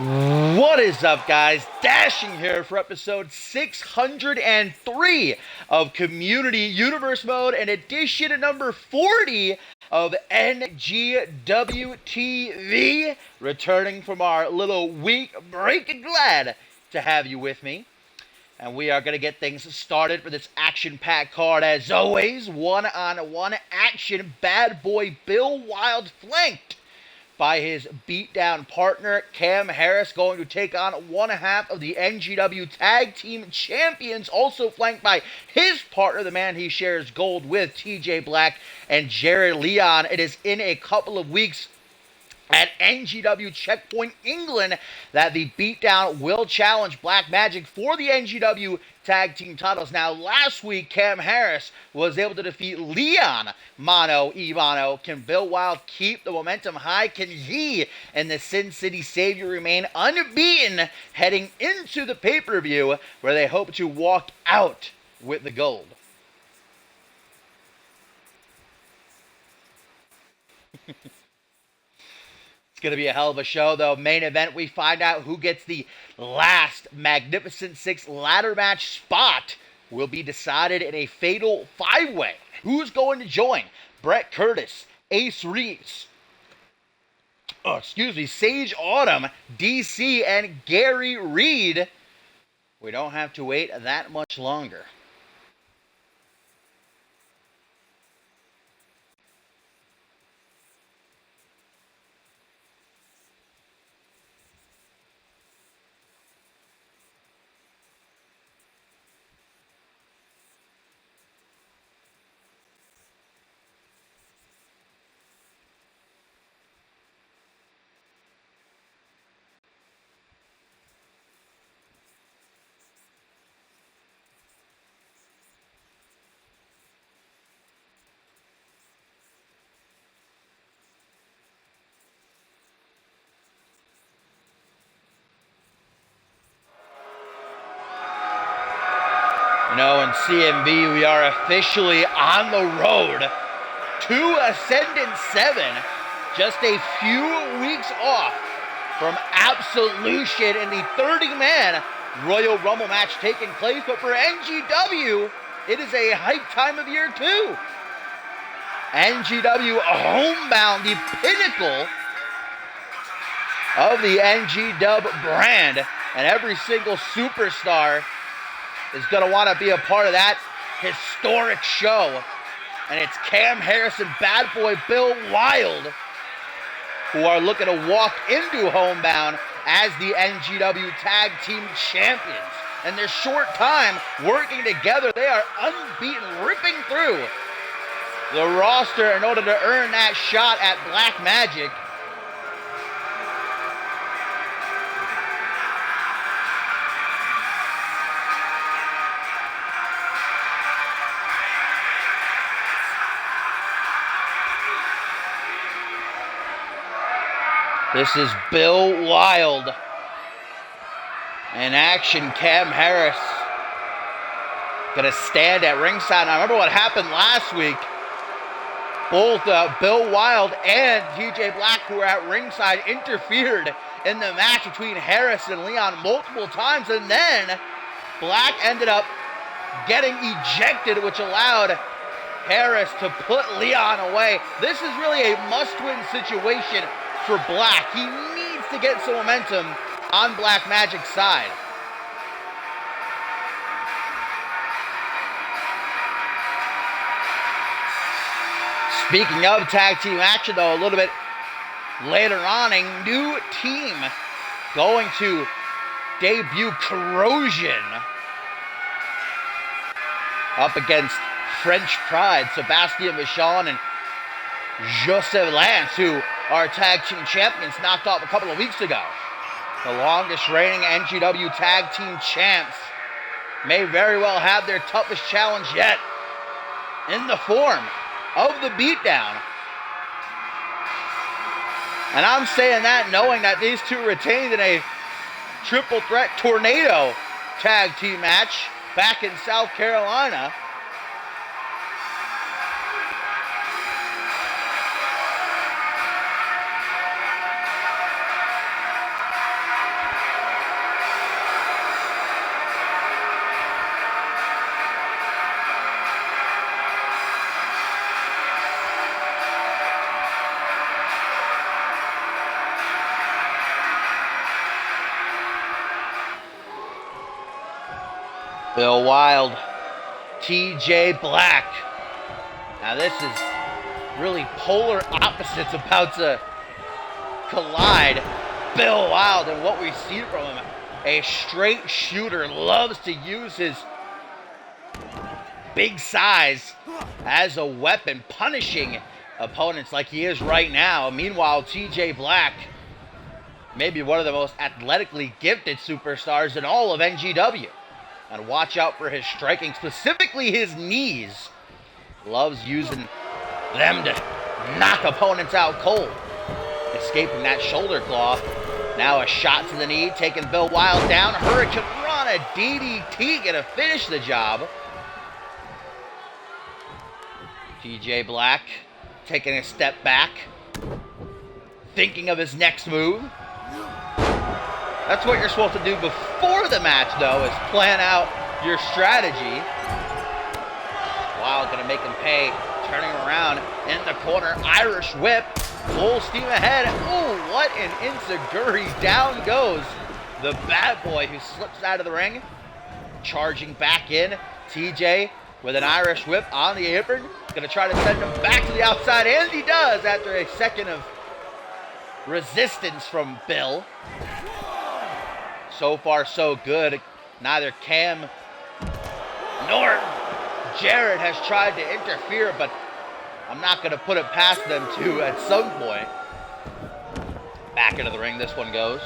What is up, guys? Dashing here for episode 603 of Community Universe Mode and edition number 40 of NGW TV. Returning from our little week break, glad to have you with me. And we are going to get things started for this action-packed card as always. One-on-one action. Bad boy Bill Wild flanked by his beatdown partner, Cam Harris, going to take on one half of the NGW Tag Team Champions, also flanked by his partner, the man he shares gold with, TJ Black and Jared Leon. It is in a couple of weeks at NGW Checkpoint England that the beatdown will challenge Black Magic for the NGW Tag Team titles. Now, last week, Cam Harris was able to defeat Leon Mano Ivano. Can Bill Wild keep the momentum high? Can he and the Sin City Savior remain unbeaten heading into the pay-per-view where they hope to walk out with the gold? It's going to be a hell of a show, though. Main event, we find out who gets the last Magnificent Six ladder match spot will be decided in a fatal five-way. Who's going to join? Brett Curtis, Ace Reeves, Sage Autumn, DC, and Gary Reed. We don't have to wait that much longer. You know, in CMV, we are officially on the road to Ascendant 7. Just a few weeks off from Absolution in the 30-man Royal Rumble match taking place. But for NGW, it is a hype time of year, too. NGW homebound, the pinnacle of the NGW brand. And every single superstar is going to want to be a part of that historic show. And it's Cam Harris and Bad Boy Bill Wild who are looking to walk into homebound as the NGW Tag Team Champions. In their short time working together, they are unbeaten, ripping through the roster in order to earn that shot at Black Magic. This is Bill Wild in action. Cam Harris gonna stand at ringside. Now, remember what happened last week. Both Bill Wild and TJ Black, who were at ringside, interfered in the match between Harris and Leon multiple times, and then Black ended up getting ejected, which allowed Harris to put Leon away. This is really a must-win situation for Black. He needs to get some momentum on Black Magic's side. Speaking of tag team action, though, a little bit later on, a new team going to debut. Corrosion up against French Pride, Sebastian Vachon and Joseph Lance, who are tag team champions, knocked off a couple of weeks ago. The longest reigning NGW tag team champs may very well have their toughest challenge yet in the form of the beatdown. And I'm saying that knowing that these two retained in a triple threat tornado tag team match back in South Carolina. Bill Wild, TJ Black. Now this is really polar opposites about to collide. Bill Wild and what we see from him, a straight shooter, loves to use his big size as a weapon, punishing opponents like he is right now. Meanwhile, TJ Black, maybe one of the most athletically gifted superstars in all of NGW. And watch out for his striking, specifically his knees. Loves using them to knock opponents out cold. Escaping that shoulder claw. Now a shot to the knee, taking Bill Wild down. Hurricane Rana DDT gonna finish the job. TJ Black taking a step back. Thinking of his next move. That's what you're supposed to do before the match, though, is plan out your strategy. Wild gonna make him pay. Turning around in the corner. Irish whip. Full steam ahead. Ooh, what an enziguri. Down goes the bad boy who slips out of the ring. Charging back in. TJ with an Irish whip on the apron. Gonna try to send him back to the outside, and he does after a second of resistance from Bill. So far, so good. Neither Cam nor Jared has tried to interfere, but I'm not going to put it past them to at some point. Back into the ring, this one goes.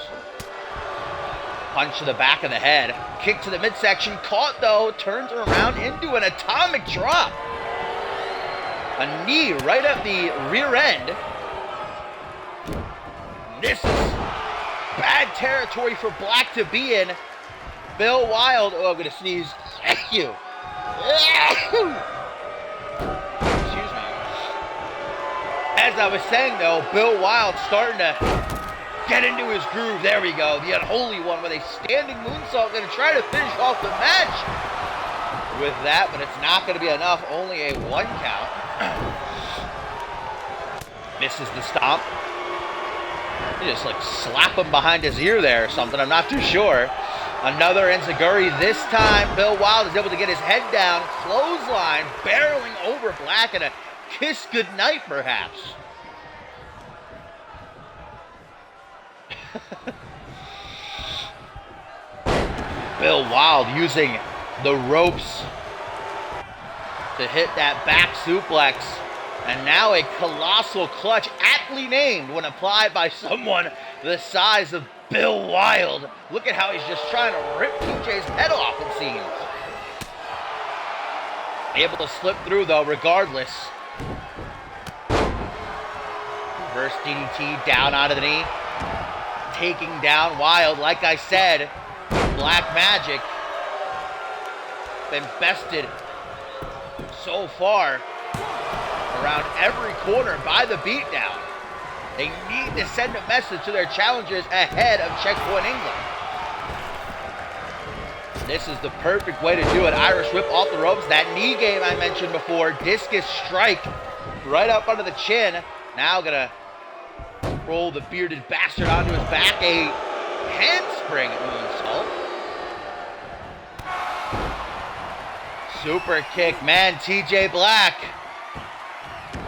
Punch to the back of the head. Kick to the midsection. Caught, though. Turns around into an atomic drop. A knee right at the rear end. This is bad territory for Black to be in. Bill Wild. Oh, I'm going to sneeze. Thank you. Excuse me. As I was saying, though, Bill Wild starting to get into his groove. There we go. The unholy one with a standing moonsault. Going to try to finish off the match with that, but it's not going to be enough. Only a 1 count. Misses the stomp. You just like slap him behind his ear there or something. I'm not too sure. Another enziguri. This time, Bill Wild is able to get his head down. Clothesline, barreling over Black, and a kiss goodnight, perhaps. Bill Wild using the ropes to hit that back suplex. And now a colossal clutch, aptly named when applied by someone the size of Bill Wild. Look at how he's just trying to rip TJ's head off, it seems. Able to slip through, though, regardless. Reverse DDT down out of the knee. Taking down Wild. Like I said, Black Magic been bested so far around every corner by the beatdown. They need to send a message to their challengers ahead of Checkpoint England. This is the perfect way to do it. Irish whip off the ropes. That knee game I mentioned before. Discus strike right up under the chin. Now gonna roll the bearded bastard onto his back. A handspring moonsault. Super kick. Man, TJ Black.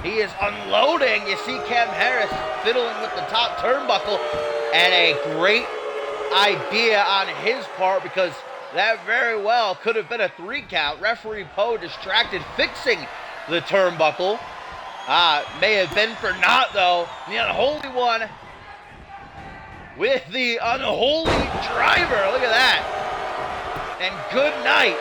He is unloading. You see Cam Harris fiddling with the top turnbuckle. And a great idea on his part, because that very well could have been a 3 count. Referee Poe distracted fixing the turnbuckle. May have been for naught, though. The unholy one with the unholy driver. Look at that. And good night.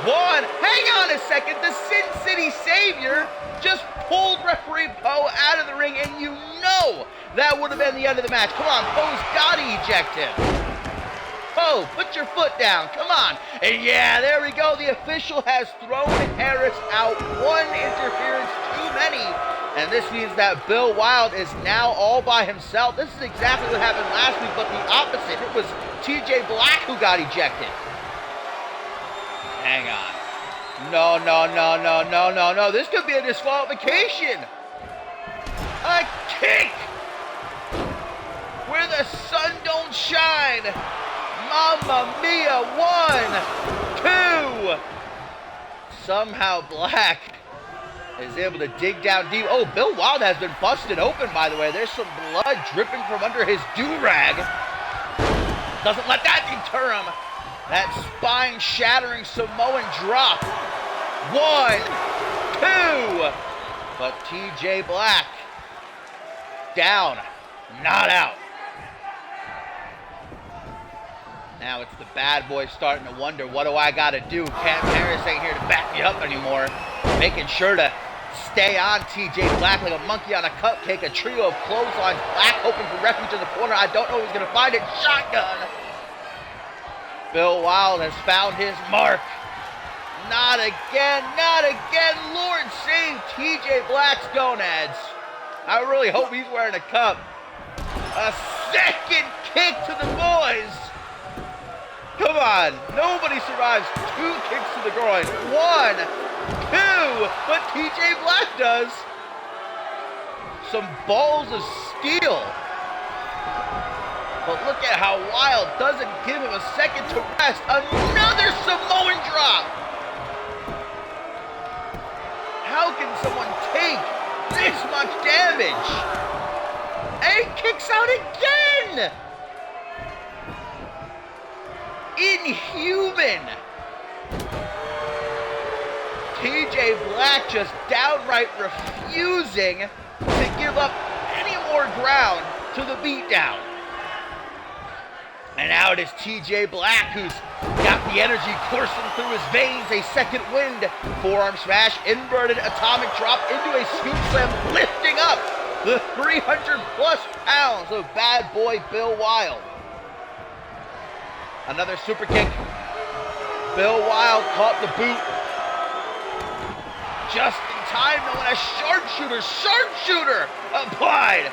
One. Hang on a second. The Sin City Savior just pulled referee Poe out of the ring, and you know that would have been the end of the match. Come on, Poe's got to eject him. Poe, put your foot down. Come on. And yeah, there we go. The official has thrown Harris out. 1 interference too many. And this means that Bill Wild is now all by himself. This is exactly what happened last week, but the opposite. It was TJ Black who got ejected. Hang on. No. This could be a disqualification. A kick where the sun don't shine. Mamma mia. 1, 2. Somehow Black is able to dig down deep. Oh, Bill Wild has been busted open, by the way. There's some blood dripping from under his do-rag. Doesn't let that deter him. That spine-shattering Samoan drop. 1, 2. But TJ Black down, not out. Now it's the bad boy starting to wonder, what do I got to do? Cam Harris ain't here to back me up anymore. Making sure to stay on TJ Black like a monkey on a cupcake. A trio of clotheslines. Black hoping for refuge in the corner. I don't know who's going to find it. Shotgun. Bill Wild has found his mark. Not again, not again. Lord save TJ Black's gonads. I really hope he's wearing a cup. A second kick to the boys. Come on, nobody survives 2 kicks to the groin. 1, 2, but TJ Black does. Some balls of steel. But look at how Wild doesn't give him a second to rest. Another Samoan drop. How can someone take this much damage? And he kicks out again. Inhuman. TJ Black just downright refusing to give up any more ground to the beatdown. And now it is TJ Black who's got the energy coursing through his veins. A second wind. Forearm smash, inverted atomic drop into a scoop slam, lifting up the 300 plus pounds of bad boy Bill Wild. Another super kick. Bill Wild caught the boot. Just in time though, and a sharpshooter applied.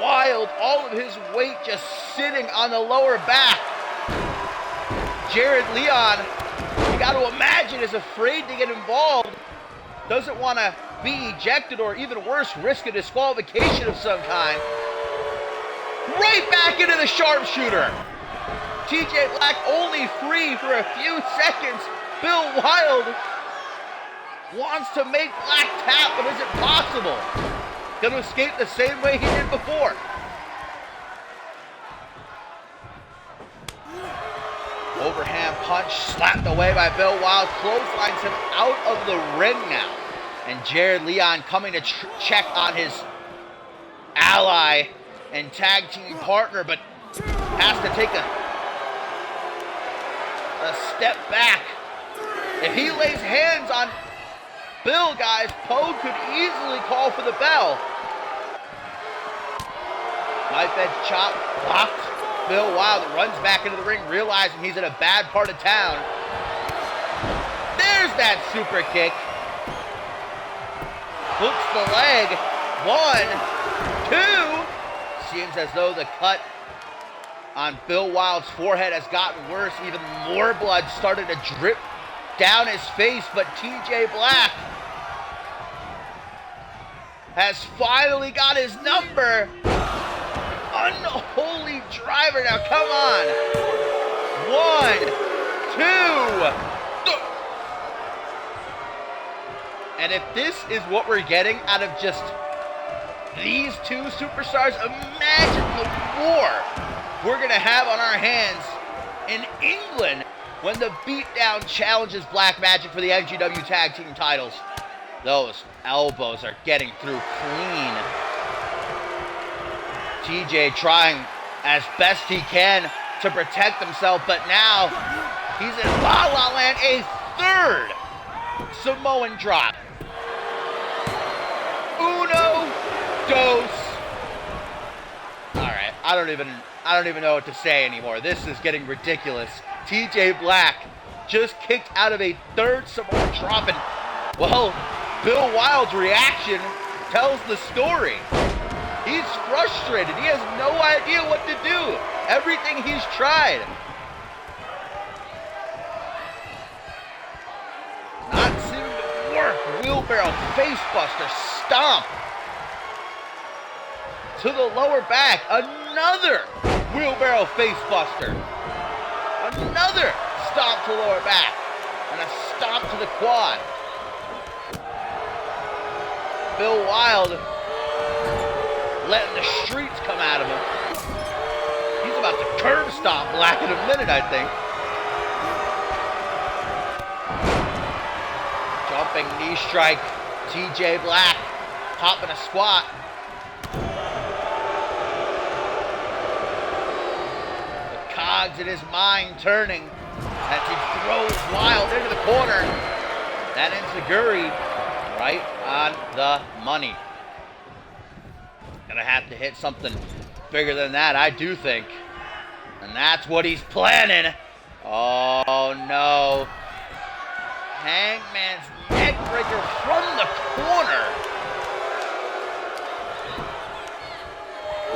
Wild, all of his weight just sitting on the lower back. Jared Leon, you got to imagine, is afraid to get involved. Doesn't want to be ejected or even worse, risk a disqualification of some kind. Right back into the sharpshooter. TJ Black only free for a few seconds. Bill Wild wants to make Black tap, but is it possible? Gonna escape the same way he did before. Overhand punch slapped away by Bill Wild. Clotheslines him out of the ring now. And Jared Leon coming to check on his ally and tag team partner, but has to take a step back. If he lays hands on Bill, guys, Poe could easily call for the bell. Knife edge chop, blocked. Bill Wild runs back into the ring, realizing he's in a bad part of town. There's that super kick. Hooks the leg. 1, 2. Seems as though the cut on Bill Wild's forehead has gotten worse. Even more blood started to drip down his face, but TJ Black has finally got his number. Unholy driver. Now, come on. 1, 2. And if this is what we're getting out of just these two superstars, imagine the war we're going to have on our hands in England when the Beatdown challenges Black Magic for the NGW Tag Team titles. Those elbows are getting through clean. TJ trying as best he can to protect himself, but now he's in La La Land. A third Samoan drop. Uno, dos. All right, I don't even know what to say anymore. This is getting ridiculous. TJ Black just kicked out of a third Samoan drop, and well, Bill Wild's reaction tells the story. He's frustrated. He has no idea what to do. Everything he's tried. Not seeming to work. Wheelbarrow facebuster stomp to the lower back. Another wheelbarrow facebuster. Another stomp to the lower back. And a stomp to the quad. Bill Wild letting the streets come out of him. He's about to curb stomp Black in a minute, I think. Jumping knee strike. TJ Black popping a squat. The cogs in his mind turning as he throws Wild into the corner. That enziguri right on the money. Gonna have to hit something bigger than that, I do think. And that's what he's planning. Oh no. Hangman's neckbreaker from the corner.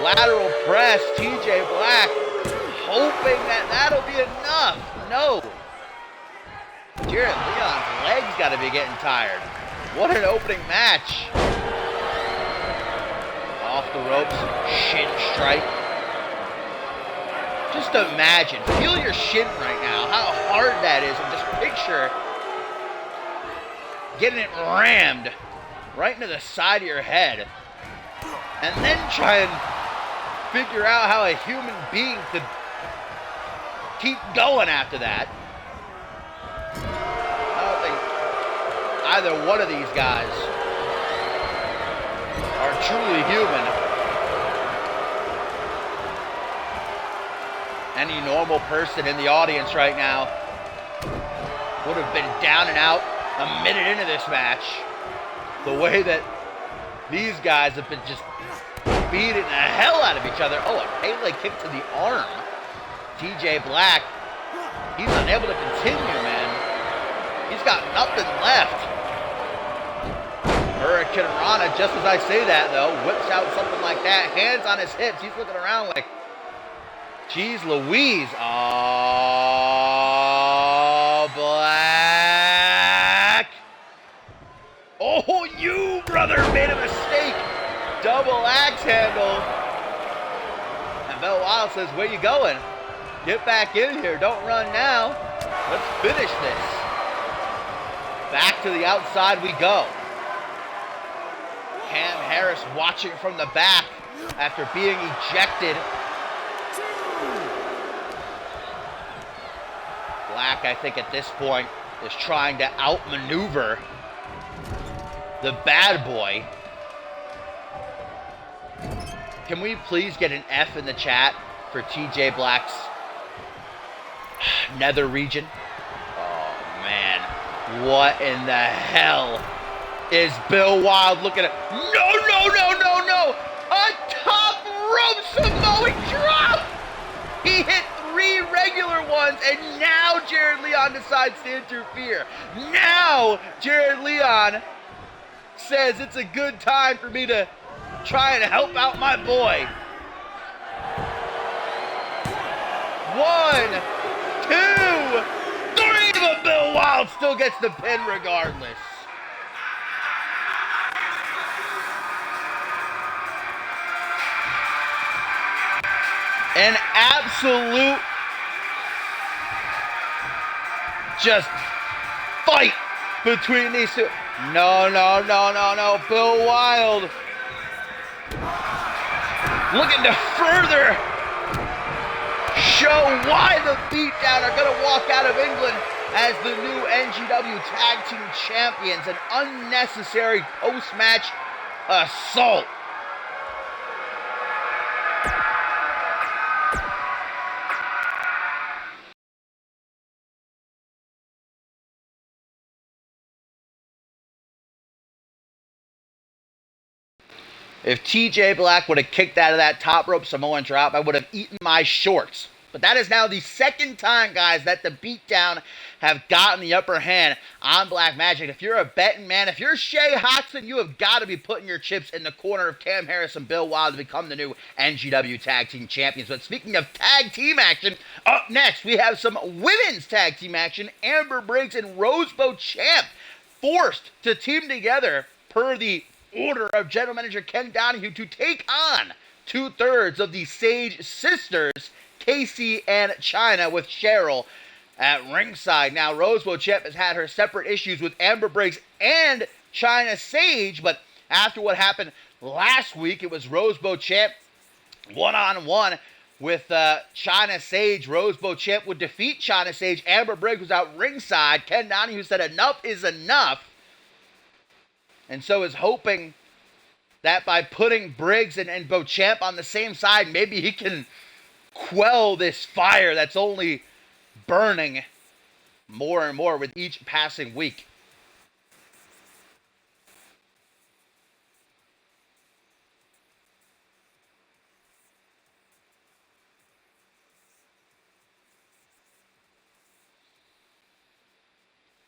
Lateral press, TJ Black, hoping that that'll be enough. No. Jared Leon's legs gotta be getting tired. What an opening match. Off the ropes, shin strike. Just imagine, feel your shin right now, how hard that is, and just picture getting it rammed right into the side of your head. And then try and figure out how a human being could keep going after that. I don't think either one of these guys are truly human. Any normal person in the audience right now would have been down and out a minute into this match. The way that these guys have been just beating the hell out of each other. Oh, a Pele kick to the arm. TJ Black, he's unable to continue, man. He's got nothing left. Hurricane Rana, just as I say that, though, whips out something like that. Hands on his hips. He's looking around like, geez Louise. Oh, Black. Oh, you, brother, made a mistake. Double axe handle. And Bill Wild says, where you going? Get back in here. Don't run now. Let's finish this. Back to the outside we go. Cam Harris watching from the back after being ejected. Black, I think, at this point is trying to outmaneuver the bad boy. Can we please get an F in the chat for TJ Black's nether region? Oh, man. What in the hell is Bill Wild looking at? No, no, no, no, no! A top rope Samoan drop! He hit 3 regular ones, and now Jared Leon decides to interfere. Now Jared Leon says it's a good time for me to try and help out my boy. 1, 2, 3, but Bill Wild still gets the pin regardless. An absolute just fight between these two. No, no, no, no, no. Bill Wild looking to further show why the Beatdown are going to walk out of England as the new NGW Tag Team Champions. An unnecessary post-match assault. If TJ Black would have kicked out of that top rope Samoan drop, I would have eaten my shorts. But that is now the second time, guys, that the Beatdown have gotten the upper hand on Black Magic. If you're a betting man, if you're Shay Hoxton, you have got to be putting your chips in the corner of Cam Harris and Bill Wild to become the new NGW Tag Team Champions. But speaking of tag team action, up next we have some women's tag team action. Amber Briggs and Rosebud Champ forced to team together per the order of General Manager Ken Donahue to take on 2/3 of the Sage Sisters, Casey and Chyna, with Cheryl at ringside. Now, Rose Beauchamp has had her separate issues with Amber Briggs and Chyna Sage, but after what happened last week, it was Rose Beauchamp one-on-one with Chyna Sage. Rose Beauchamp would defeat Chyna Sage. Amber Briggs was out ringside. Ken Donahue said enough is enough, and so is hoping that by putting Briggs and Beauchamp on the same side, maybe he can quell this fire that's only burning more and more with each passing week.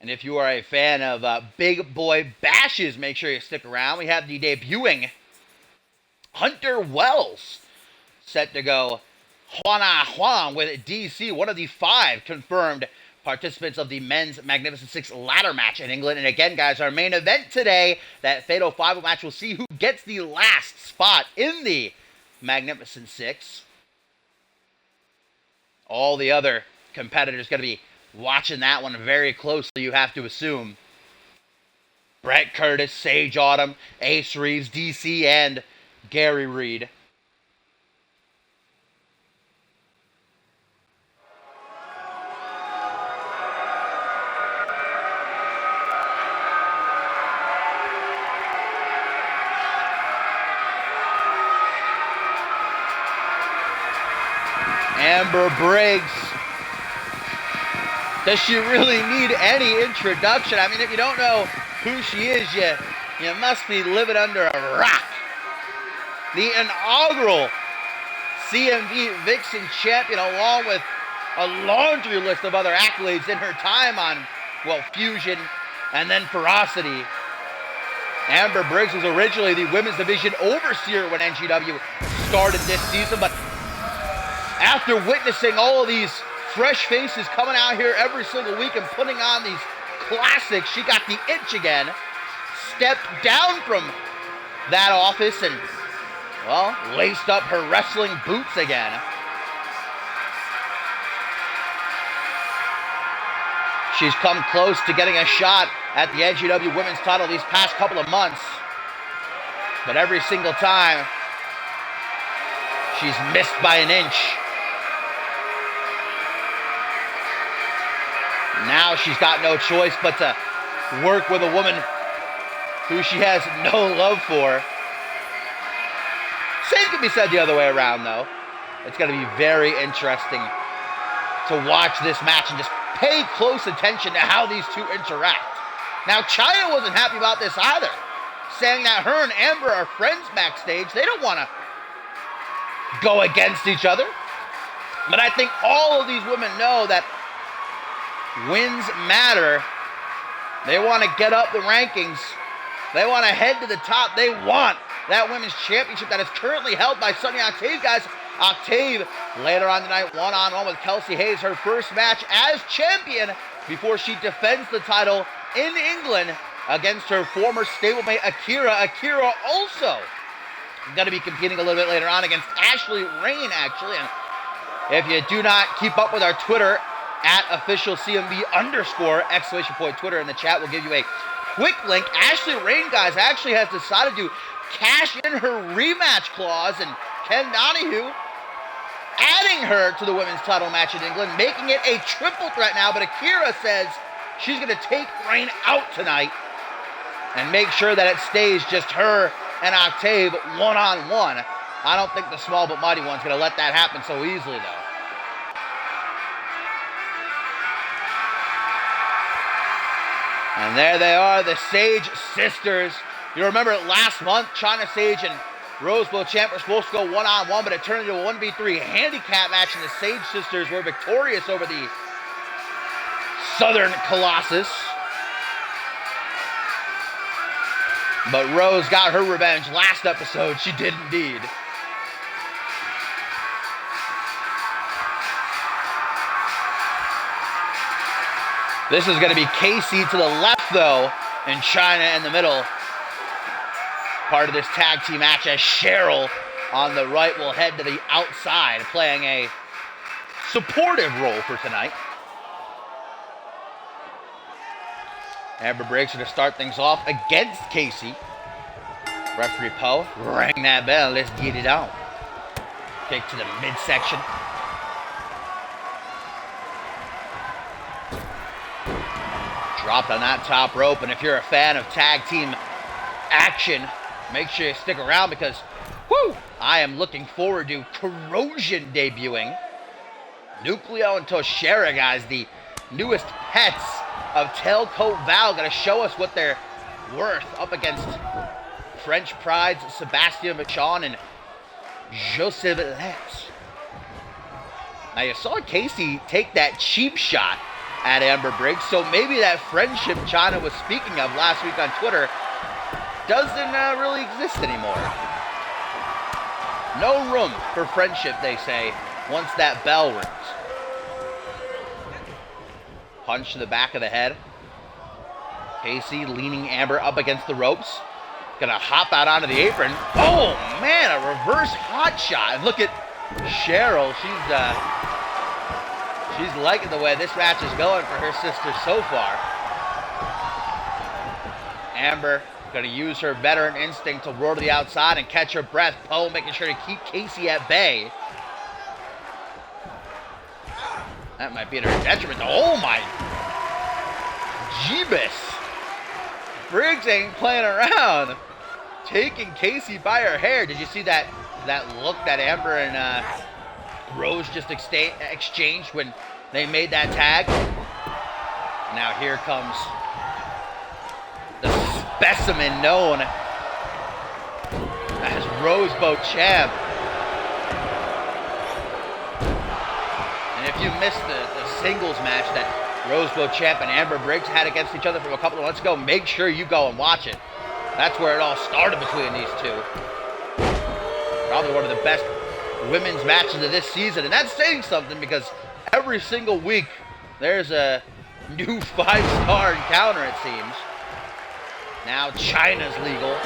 And if you are a fan of big boy bashes, make sure you stick around. We have the debuting Hunter Wells set to go Juana Huang with DC, one of the 5 confirmed participants of the men's Magnificent 6 ladder match in England. And again, guys, our main event today, that Fatal 5 match, we'll see who gets the last spot in the Magnificent 6. All the other competitors going to be watching that one very closely, you have to assume. Brett Curtis, Sage Autumn, Ace Reeves, DC, and Gary Reed. Amber Briggs. Does she really need any introduction? I mean, if you don't know who she is, you must be living under a rock. The inaugural CMV Vixen champion, along with a laundry list of other accolades in her time on, well, Fusion and then Ferocity. Amber Briggs was originally the women's division overseer when NGW started this season, but after witnessing all of these fresh faces coming out here every single week and putting on these classics, she got the itch again, stepped down from that office and, well, laced up her wrestling boots again. She's come close to getting a shot at the NGW women's title these past couple of months, but every single time she's missed by an inch. Now she's got no choice but to work with a woman who she has no love for. Same can be said the other way around, though. It's going to be very interesting to watch this match and just pay close attention to how these two interact. Now, Chyna wasn't happy about this either, saying that her and Amber are friends backstage. They don't want to go against each other. But I think all of these women know that wins matter. They want to get up the rankings. They want to head to the top. They want that women's championship that is currently held by Sonya Octave, guys. Octave later on tonight, one-on-one with Kelsey Hayes, her first match as champion before she defends the title in England against her former stablemate Akira. Akira also going to be competing a little bit later on against Ashley Rain, actually. And if you do not keep up with our Twitter, at official CMV _ Twitter in the chat, we'll give you a quick link. Ashley Rain, guys, actually has decided to cash in her rematch clause, and Ken Donahue adding her to the women's title match in England, making it a triple threat now. But Akira says she's going to take Rain out tonight and make sure that it stays just her and Octave one-on-one. I don't think the small but mighty one's going to let that happen so easily, though. And there they are, the Sage sisters. You remember last month, Chyna Sage and Rose Beauchamp were supposed to go one-on-one, but it turned into a 1v3 handicap match, and the Sage sisters were victorious over the Southern Colossus. But Rose got her revenge last episode. She did indeed. This is going to be Casey to the left, though, and Chyna in the middle. Part of this tag team match, as Cheryl on the right will head to the outside, playing a supportive role for tonight. Amber Briggs going to start things off against Casey. Referee Poe, ring that bell. Let's get it on. Kick to the midsection. Dropped on that top rope, and if you're a fan of tag team action, make sure you stick around because, whoo, I am looking forward to Corrosion debuting. Nucleo and Toshera, guys, the newest pets of Tailcoat Val, going to show us what they're worth up against French Pride's Sebastian Michon and Joseph Letts. Now, you saw Casey take that cheap shot at Amber Briggs, so maybe that friendship China was speaking of last week on Twitter doesn't really exist anymore. No room for friendship, they say, once that bell rings. Punch to the back of the head. Casey leaning Amber up against the ropes. Gonna hop out onto the apron. Oh man, a reverse hot shot. And look at Cheryl. She's liking the way this match is going for her sister so far. Amber gonna use her veteran instinct to roar to the outside and catch her breath. Poe making sure to keep Casey at bay. That might be at her detriment. Oh my Jeebus. Briggs ain't playing around. Taking Casey by her hair. Did you see that look that Amber and Rose just exchanged when they made that tag? Now here comes the specimen known as Rose Beauchamp. And if you missed the singles match that Rose Beauchamp and Amber Briggs had against each other from a couple of months ago, make sure you go and watch it. That's where it all started between these two. Probably one of the best women's matches of this season. And that's saying something because every single week there's a new 5-star encounter, it seems. Now China's legal.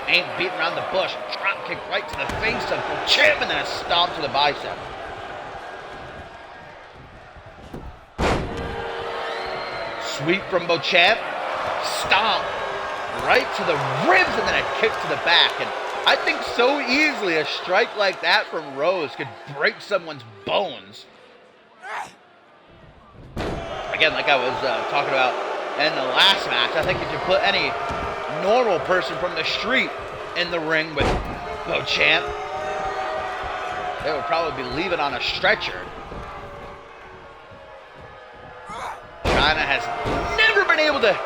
Ain't beating around the bush. Drop kick right to the face of Beauchamp and then a stomp to the bicep. Sweep from Beauchamp. Stomp right to the ribs and then a kick to the back. And I think so easily a strike like that from Rose could break someone's bones. Again, like I was talking about in the last match, I think if you put any normal person from the street in the ring with Beauchamp, they would probably be leaving on a stretcher. China has never been able to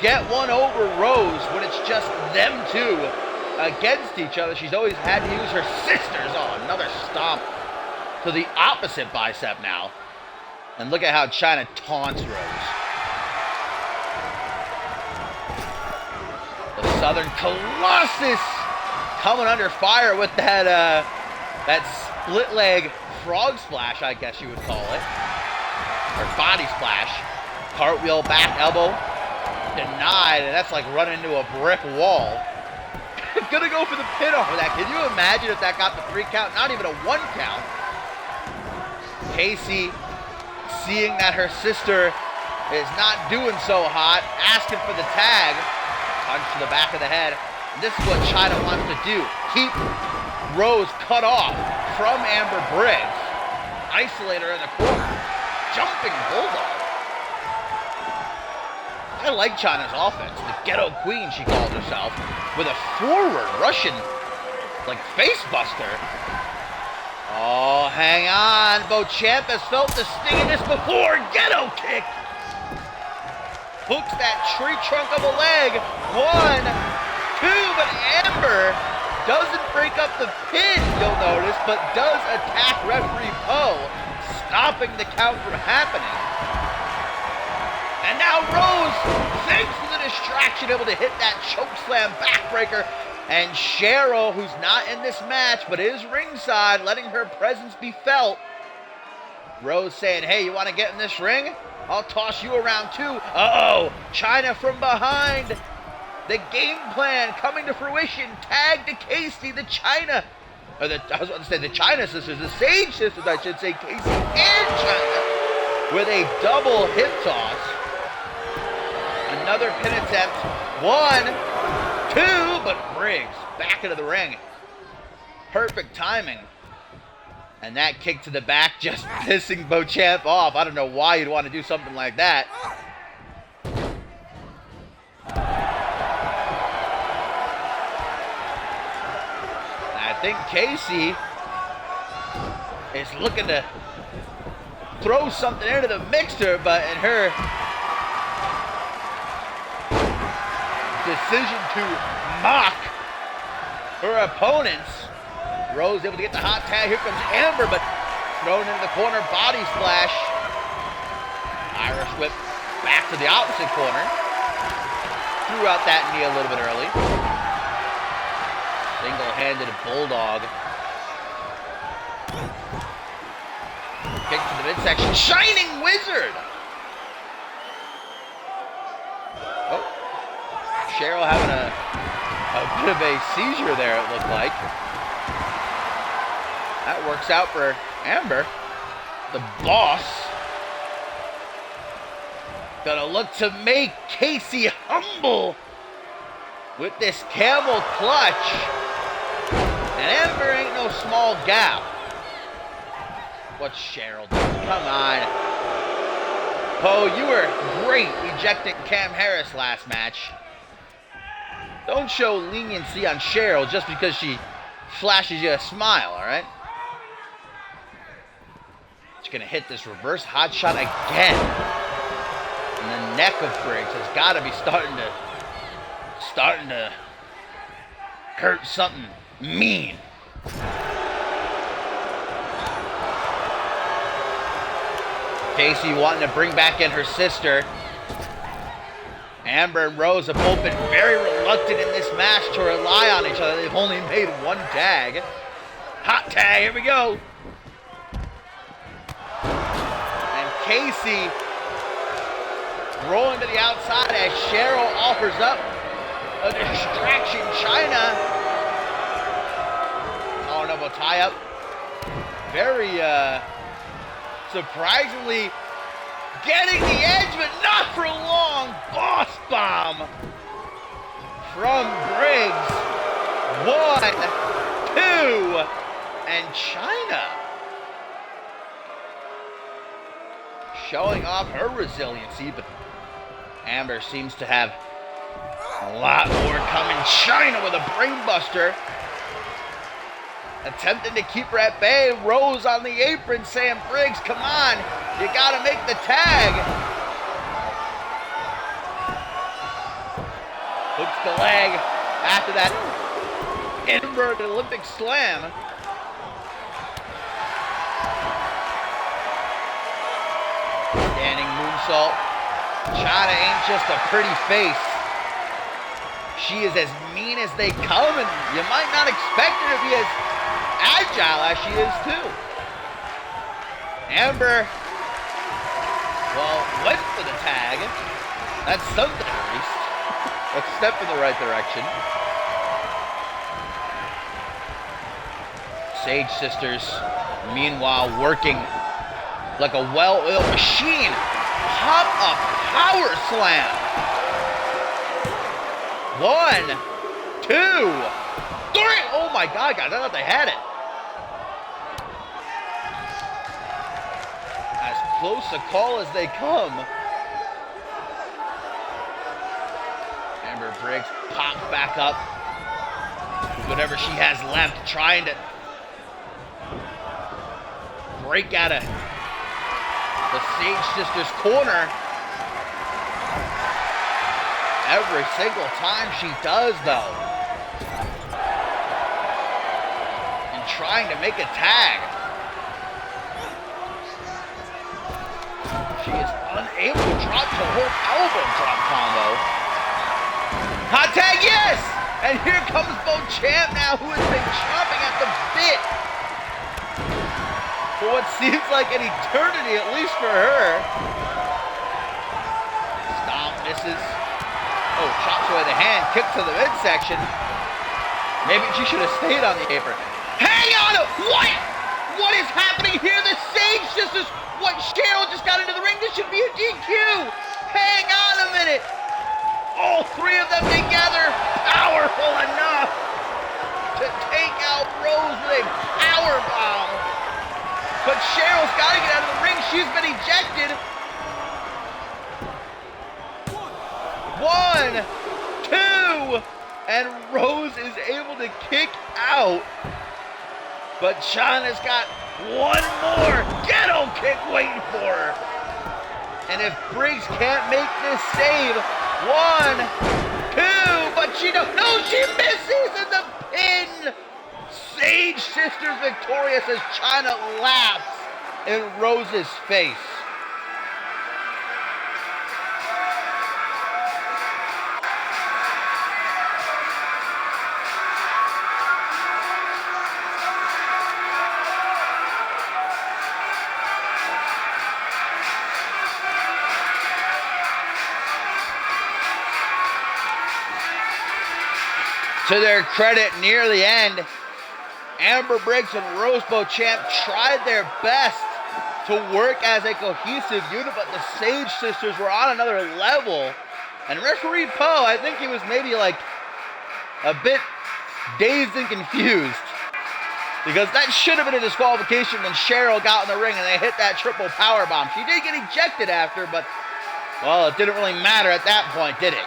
get one over Rose when it's just them two against each other. She's always had to use her sisters. Oh, another stomp to the opposite bicep now. And look at how China taunts Rose. The Southern Colossus coming under fire with that split leg frog splash, I guess you would call it. Or body splash. Cartwheel back elbow. Denied, and that's like running into a brick wall. Gonna go for the pin off of that. Can you imagine if that got the 3 count? Not even a 1 count. Casey, seeing that her sister is not doing so hot, asking for the tag. Punch to the back of the head. And this is what China wants to do. Keep Rose cut off from Amber Briggs. Isolate her in the corner. Jumping bulldog. I like China's offense. The ghetto queen, she calls herself, with a forward Russian, like, face buster. Oh, hang on. Beauchamp has felt the sting of this before. Ghetto kick. Hooks that tree trunk of a leg. 1, 2, but Amber doesn't break up the pin, you'll notice, but does attack referee Poe, stopping the count from happening. And now Rose, thanks to the distraction, able to hit that chokeslam backbreaker. And Cheryl, who's not in this match, but is ringside, letting her presence be felt. Rose saying, hey, you want to get in this ring? I'll toss you around too. Uh-oh, China from behind. The game plan coming to fruition. Tag to Casey, the China. I was about to say the China sisters, the Sage sisters, I should say, Casey and China. with a double hip toss. Another pin attempt. 1, 2, but Briggs back into the ring. Perfect timing. And that kick to the back just pissing Beauchamp off. I don't know why you'd want to do something like that. I think Casey is looking to throw something into the mixer, but in her decision to mock her opponents, Rose able to get the hot tag. Here comes Amber, but thrown into the corner, body splash. Irish whip back to the opposite corner. Threw out that knee a little bit early. Single-handed bulldog. Kick to the midsection. Shining Wizard! Oh. Cheryl having a bit of a seizure there, it looked like. That works out for Amber. The boss. Gonna look to make Casey humble with this camel clutch. And Amber ain't no small gal. What's Cheryl doing? Come on. Poe, you were great ejecting Cam Harris last match. Don't show leniency on Cheryl just because she flashes you a smile, alright? She's gonna hit this reverse hot shot again. And the neck of Briggs has got to be starting to hurt something mean. Casey wanting to bring back in her sister. Amber and Rose have both been very reluctant in this match to rely on each other. They've only made one tag. Hot tag, here we go. And Casey rolling to the outside as Cheryl offers up a distraction. Chyna. Oh, no, tie up. Very surprisingly getting the edge, but not for long. Boss bomb from Briggs. 1, 2, and Chyna showing off her resiliency, but Amber seems to have a lot more coming. Chyna with a brainbuster. Attempting to keep her at bay. Rose on the apron saying, Briggs, come on. You got to make the tag. Hooks the leg. After that inverted Olympic slam. Standing moonsault. Chyna ain't just a pretty face. She is as mean as they come, and you might not expect her to be as agile as she is too. Amber, well, went for the tag. That's something at least. A step in the right direction. Sage Sisters, meanwhile, working like a well-oiled machine. Pop-up power slam. 1, 2, 3. Oh my God, guys, I thought they had it. As close a call as they come. Amber Briggs pops back up with whatever she has left, trying to break out of the Sage Sisters corner. Every single time she does, though. And trying to make a tag. She is unable to drop to hold elbow drop combo. Hot tag, yes! And here comes Beauchamp now, who has been chomping at the bit for what seems like an eternity, at least for her. Stomp misses. Oh, chops away the hand, kick to the midsection. Maybe she should have stayed on the apron. Hang on! What? What is happening here? The Sage Sisters What? Cheryl just got into the ring. This should be a DQ. Hang on a minute. All three of them together. Powerful enough to take out Rose with a power bomb. But Cheryl's got to get out of the ring. She's been ejected. 1, 2, and Rose is able to kick out. But China's got one more ghetto kick waiting for her. And if Briggs can't make this save, 1, 2, but she misses in the pin. Sage Sisters victorious as China laughs in Rose's face. To their credit, near the end, Amber Briggs and Rose Beauchamp tried their best to work as a cohesive unit, but the Sage Sisters were on another level. And referee Poe, I think he was maybe like a bit dazed and confused, because that should have been a disqualification when Cheryl got in the ring and they hit that triple power bomb. She did get ejected after, but, well, it didn't really matter at that point, did it?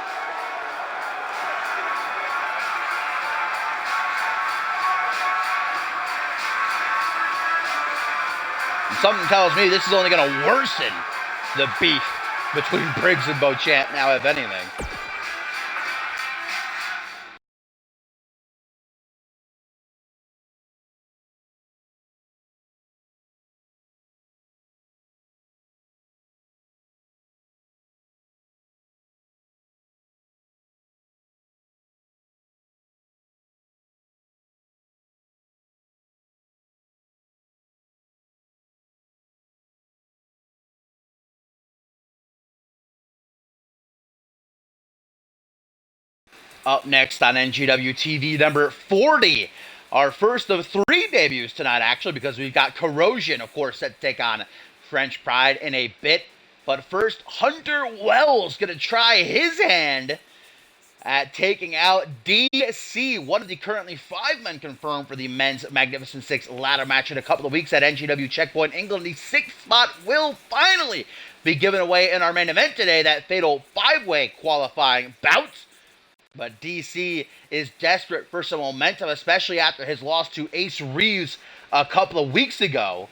Something tells me this is only going to worsen the beef between Briggs and Beauchamp now, if anything. Up next on NGW TV, number 40. Our first of 3 debuts tonight, actually, because we've got Corrosion, of course, set to take on French Pride in a bit. But first, Hunter Wells going to try his hand at taking out DC, one of the currently 5 men confirmed for the men's Magnificent 6 ladder match in a couple of weeks at NGW Checkpoint England. The 6th spot will finally be given away in our main event today, that fatal 5-way qualifying bout. But DC is desperate for some momentum, especially after his loss to Ace Reeves a couple of weeks ago.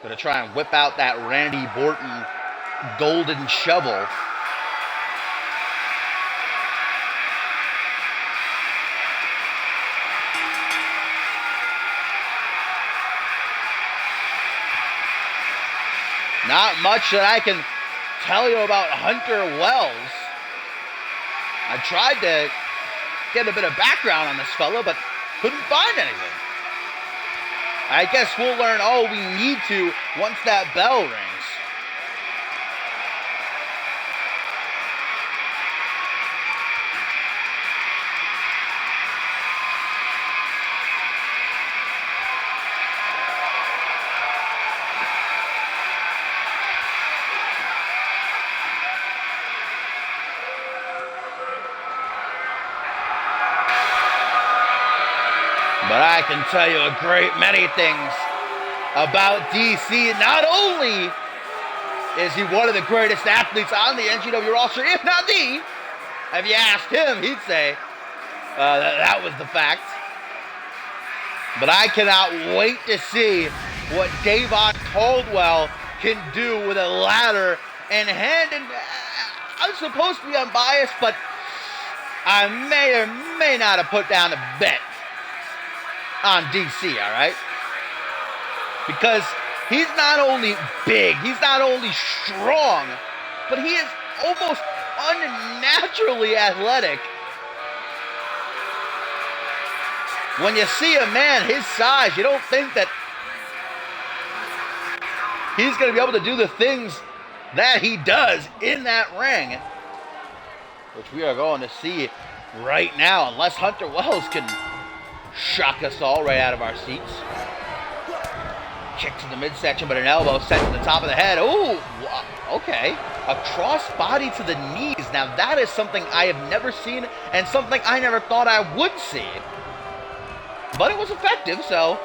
Gonna try and whip out that Randy Borton golden shovel. Not much that I can tell you about Hunter Wells. I tried to get a bit of background on this fella, but couldn't find anything. I guess we'll learn all we need to once that bell rings. But I can tell you a great many things about DC. Not only is he one of the greatest athletes on the NGW roster, if not the, if you asked him, he'd say that was the fact. But I cannot wait to see what Davon Caldwell can do with a ladder in hand. And I'm supposed to be unbiased, but I may or may not have put down a bet on DC, all right? Because he's not only big, he's not only strong, but he is almost unnaturally athletic. When you see a man his size, you don't think that he's going to be able to do the things that he does in that ring, which we are going to see right now, unless Hunter Wells can shock us all right out of our seats. Kick to the midsection, but an elbow sent to the top of the head. Ooh, okay. A cross body to the knees. Now that is something I have never seen and something I never thought I would see. But it was effective, so.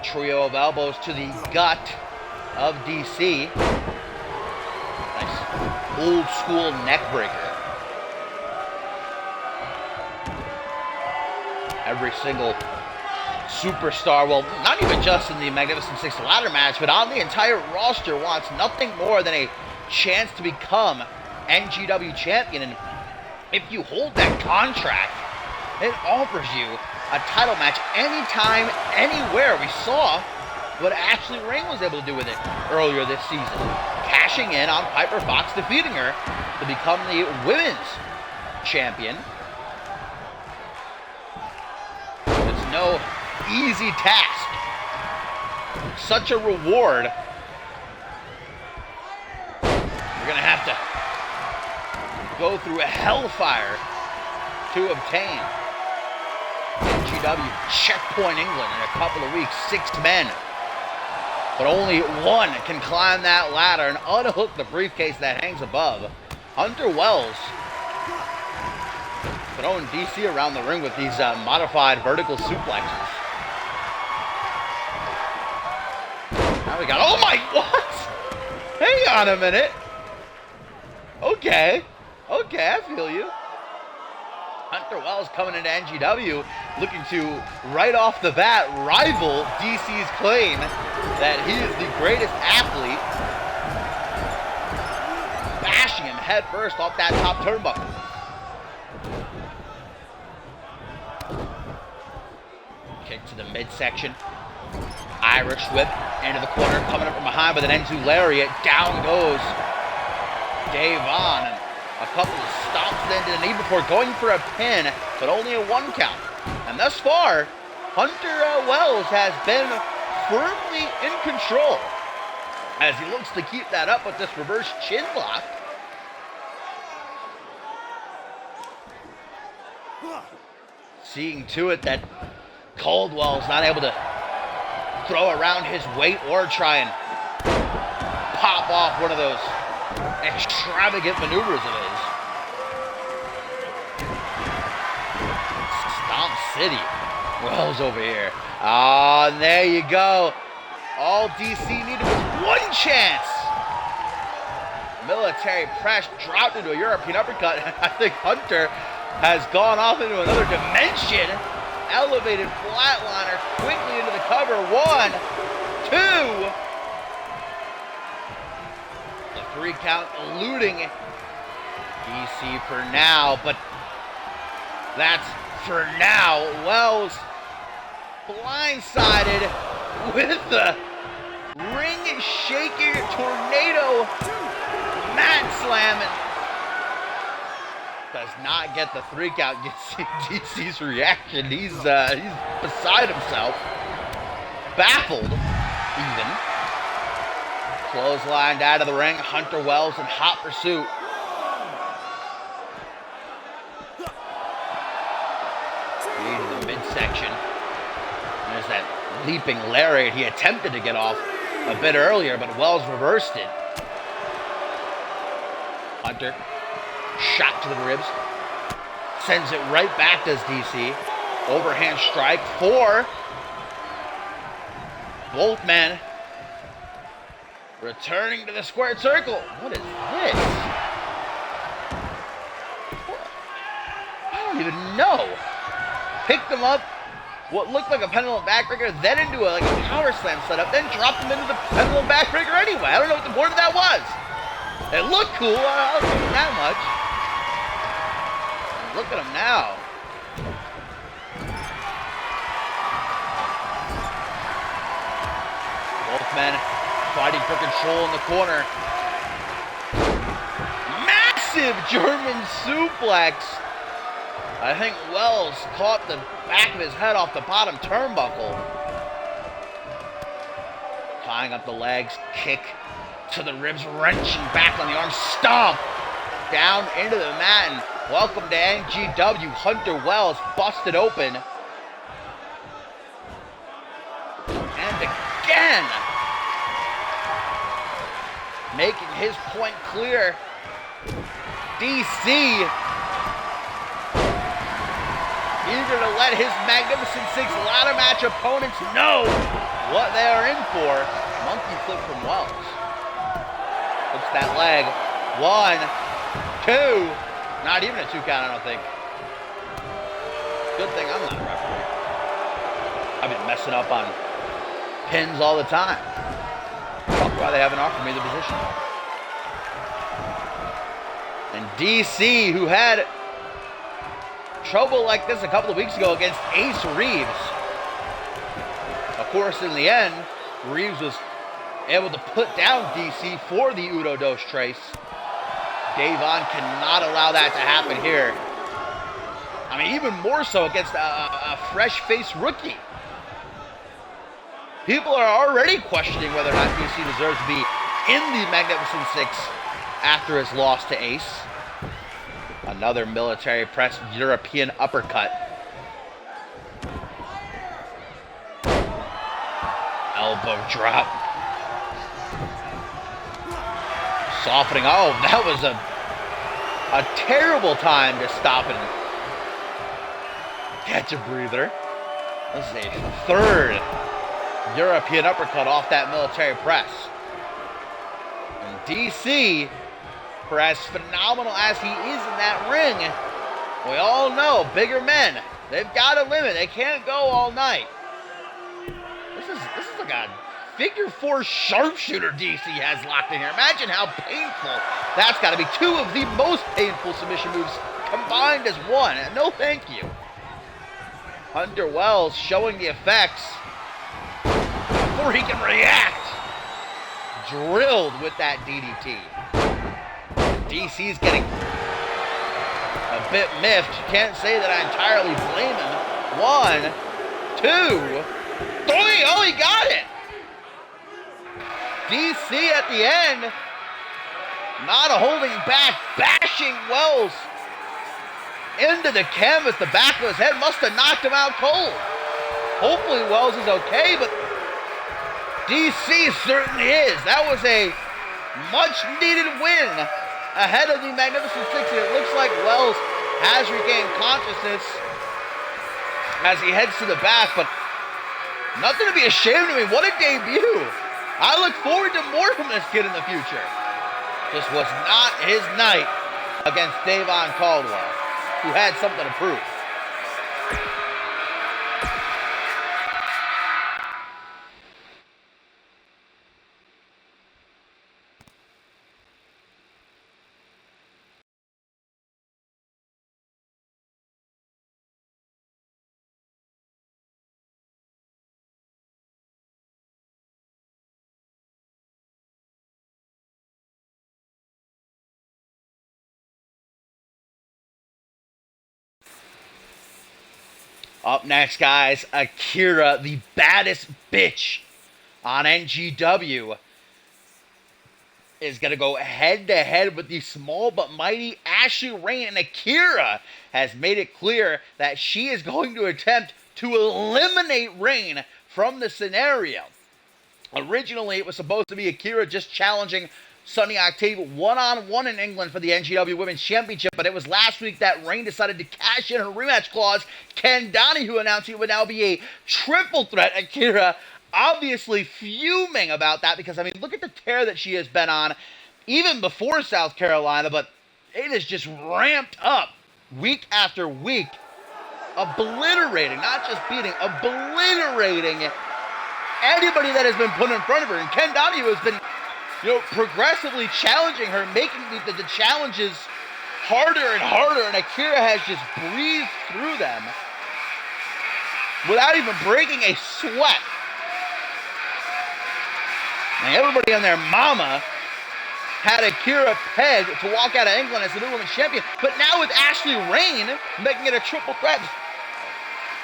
Trio of elbows to the gut of DC. Nice old school neck breaker. Every single superstar, well, not even just in the Magnificent Six ladder match, but on the entire roster wants nothing more than a chance to become NGW champion. And if you hold that contract, it offers you a title match anytime, anywhere. We saw what Ashley Rain was able to do with it earlier this season, cashing in on Piper Fox, defeating her to become the women's champion. It's no easy task. Such a reward. We're gonna have to go through a hellfire to obtain. NGW Checkpoint England in a couple of weeks, 6 men. But only one can climb that ladder and unhook the briefcase that hangs above. Hunter Wells throwing DC around the ring with these modified vertical suplexes. Now we got, oh my, what? Hang on a minute. Okay, I feel you. Hunter Wells coming into NGW looking to, right off the bat, rival DC's claim that he is the greatest athlete. Bashing him head first off that top turnbuckle. Kick to the midsection. Irish whip into the corner, coming up from behind with an Enzu lariat. Down goes Dave on, and a couple of stomps then to the knee before going for a pin, but only a 1 count. And thus far, Hunter Wells has been firmly in control as he looks to keep that up with this reverse chin lock. Seeing to it that Caldwell's not able to throw around his weight or try and pop off one of those extravagant maneuvers of his. Stomp City. Wells over here. Ah, and there you go. All DC needed was 1 chance. Military press dropped into a European uppercut. I think Hunter has gone off into another dimension. Elevated flatliner quickly into the cover. 1, 2. The 3 count eluding DC for now, but that's for now. Wells blindsided with the ring-shaking tornado mat slamming. Does not get the 3 count. You see DC's reaction. He's beside himself. Baffled, even. Clotheslined out of the ring. Hunter Wells in hot pursuit. Into the midsection. There's that leaping lariat he attempted to get off a bit earlier, but Wells reversed it. Hunter, shot to the ribs. Sends it right back, does DC. Overhand strike for both men. Returning to the squared circle. What is this? I don't even know. Picked them up. What looked like a pendulum backbreaker, then into a power slam setup, then dropped them into the pendulum backbreaker anyway. I don't know what the point of that was. It looked cool, I'll give him that much. Look at him now. Both men fighting for control in the corner. Massive German suplex. I think Wells caught the back of his head off the bottom turnbuckle. Tying up the legs, kick to the ribs, wrenching back on the arm, stomp down into the mat, and welcome to NGW. Hunter Wells busted open. again. Making his point clear. DC eager to let his Magnificent Six ladder match opponents know what they are in for. Monkey flip from Wells. Hooks that leg. 1, 2. Not even a 2 count, I don't think. Good thing I'm not a referee. I've been messing up on pins all the time. That's why they haven't offered me the position. And DC, who had trouble like this a couple of weeks ago against Ace Reeves. Of course, in the end, Reeves was able to put down DC for the Udo Dos Tres. Davon cannot allow that to happen here. I mean, even more so against a fresh-faced rookie. People are already questioning whether or not DC deserves to be in the Magnificent Six after his loss to Ace. Another military press European uppercut. Elbow drop. Softening. Oh, that was a terrible time to stop and catch a breather. This is a third European uppercut off that military press. And DC, for as phenomenal as he is in that ring, we all know bigger men, they've got a limit. They can't go all night. This is like a figure 4 sharpshooter DC has locked in here. Imagine how painful that's got to be. 2 of the most painful submission moves combined as one. No thank you. Hunter Wells showing the effects before he can react. Drilled with that DDT. DC's getting a bit miffed. Can't say that I entirely blame him. 1, 2, 3. Oh, he got it. DC at the end, not holding back, bashing Wells into the canvas. The back of his head must have knocked him out cold. Hopefully Wells is okay, but DC certainly is. That was a much-needed win ahead of the Magnificent Six. It looks like Wells has regained consciousness as he heads to the back, but nothing to be ashamed of. I mean, what a debut. I look forward to more from this kid in the future. This was not his night against Davon Caldwell, who had something to prove. Up next, guys, Akira, the baddest bitch on NGW, is going to go head-to-head with the small but mighty Ashley Rain. And Akira has made it clear that she is going to attempt to eliminate Rain from the scenario. Originally, it was supposed to be Akira just challenging Sunny Octave one-on-one in England for the NGW Women's Championship, but it was last week that Rain decided to cash in her rematch clause. Ken Donahue announced it would now be a triple threat. Akira obviously fuming about that because, I mean, look at the tear that she has been on even before South Carolina, but it is just ramped up week after week, obliterating, not just beating, obliterating anybody that has been put in front of her. And Ken Donahue has been, progressively challenging her, making the challenges harder and harder, and Akira has just breezed through them without even breaking a sweat. And everybody and their mama had Akira pegged to walk out of England as the new women's champion, but now with Ashley Rain making it a triple threat,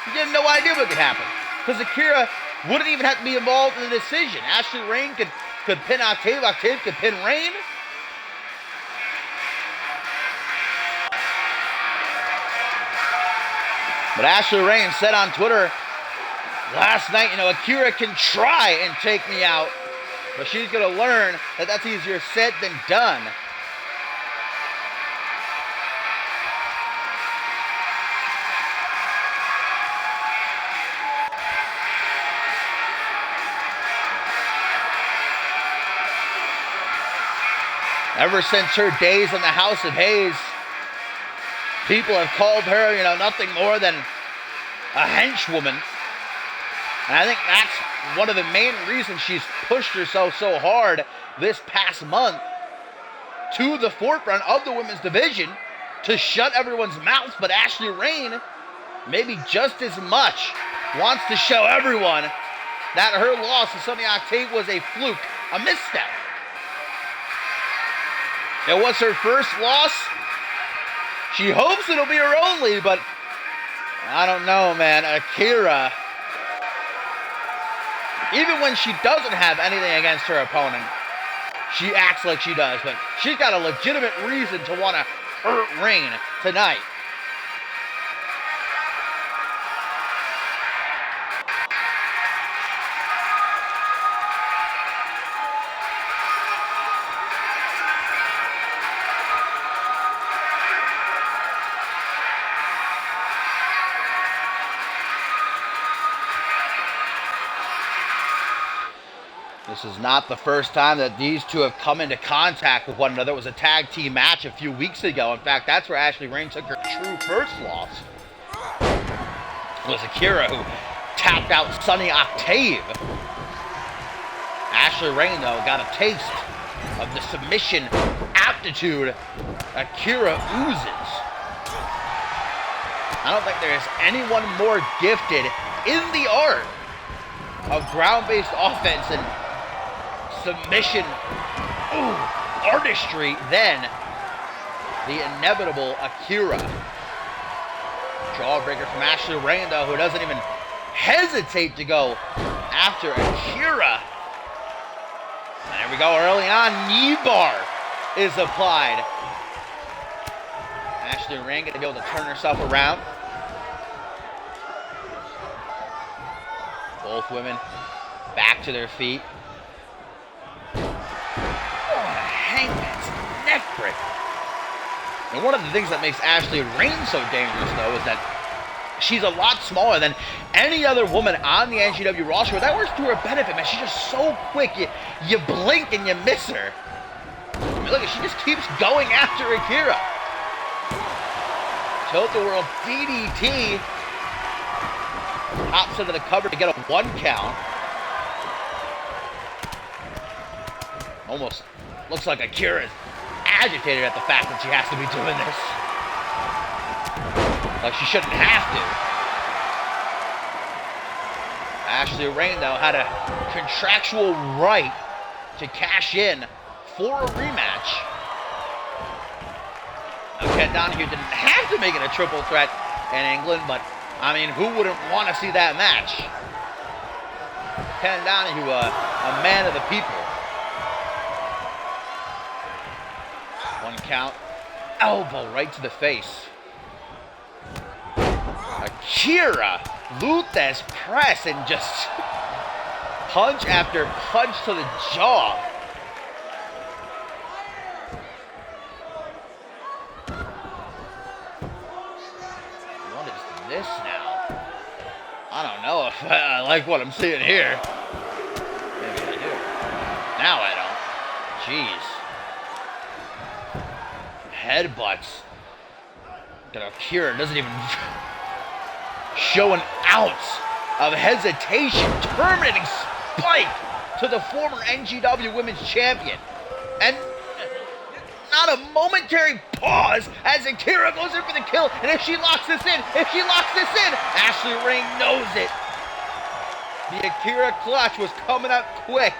you had no idea what could happen, because Akira wouldn't even have to be involved in the decision. Ashley Rain could pin Octave, Octave could pin Rain. But Ashley Rain said on Twitter Last night, Akira can try and take me out, but she's going to learn that that's easier said than done. Ever since her days in the House of Hayes, people have called her, nothing more than a henchwoman. And I think that's one of the main reasons she's pushed herself so hard this past month to the forefront of the women's division to shut everyone's mouths. But Ashley Rain, maybe just as much, wants to show everyone that her loss to Sunny Octave was a fluke, a misstep. It was her first loss. She hopes it'll be her only, but I don't know, man. Akira, even when she doesn't have anything against her opponent, she acts like she does, but she's got a legitimate reason to want to hurt Rain tonight. This is not the first time that these two have come into contact with one another. It was a tag team match a few weeks ago. In fact, that's where Ashley Rain took her true first loss. It was Akira who tapped out Sunny Octave. Ashley Rain, though, got a taste of the submission aptitude Akira oozes. I don't think there is anyone more gifted in the art of ground-based offense and submission artistry than the inevitable Akira. Jawbreaker from Ashley Rain, though, who doesn't even hesitate to go after Akira. And there we go, early on, knee bar is applied. Ashley Rain going to be able to turn herself around. Both women back to their feet. Hangman's neck break. And one of the things that makes Ashley Rain so dangerous, though, is that she's a lot smaller than any other woman on the NGW roster. But that works to her benefit, man. She's just so quick. You blink and you miss her. I mean, look, she just keeps going after Akira. Tilt-a-whirl DDT. Hops into the cover to get a 1 count. Almost looks like Akira is agitated at the fact that she has to be doing this. Like she shouldn't have to. Ashley Rain, though, had a contractual right to cash in for a rematch. Now, Ken Donahue didn't have to make it a triple threat in England, but I mean, who wouldn't want to see that match? Ken Donahue, a man of the people. 1 count. Elbow right to the face. Akira, Luthes press and just punch after punch to the jaw. What is this now? I don't know if I like what I'm seeing here. Maybe I do. Now I don't. Jeez. Headbutts. Akira doesn't even show an ounce of hesitation. Terminating spike to the former NGW Women's Champion. And not a momentary pause as Akira goes in for the kill. And if she locks this in, Ashley Rain knows it. The Akira clutch was coming up quick.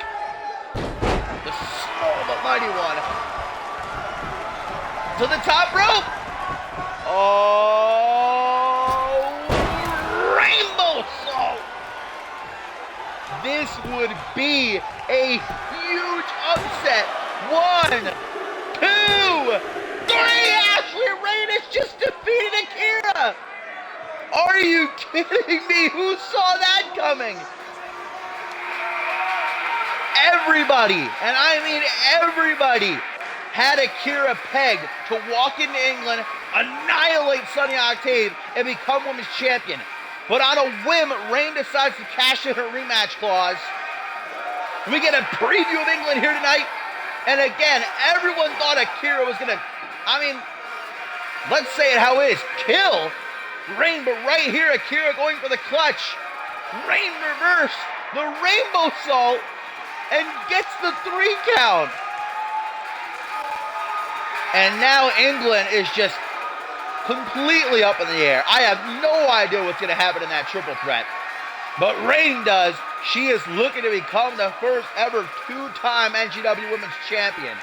The small but mighty one. To the top rope. Oh, rainbow salt. This would be a huge upset. 1, 2, 3. Ashley Rain has just defeated Akira. Are you kidding me? Who saw that coming? Everybody, and I mean everybody, had Akira pegged to walk into England, annihilate Sonny Octave, and become women's champion. But on a whim, Reign decides to cash in her rematch clause. We get a preview of England here tonight. And again, everyone thought Akira was going to, let's say it how it is, kill Reign. But right here, Akira going for the clutch. Reign reverse, the rainbow salt, and gets the 3 count. And now England is just completely up in the air. I have no idea what's going to happen in that triple threat. But Reign does. She is looking to become the first ever 2-time NGW Women's Champion.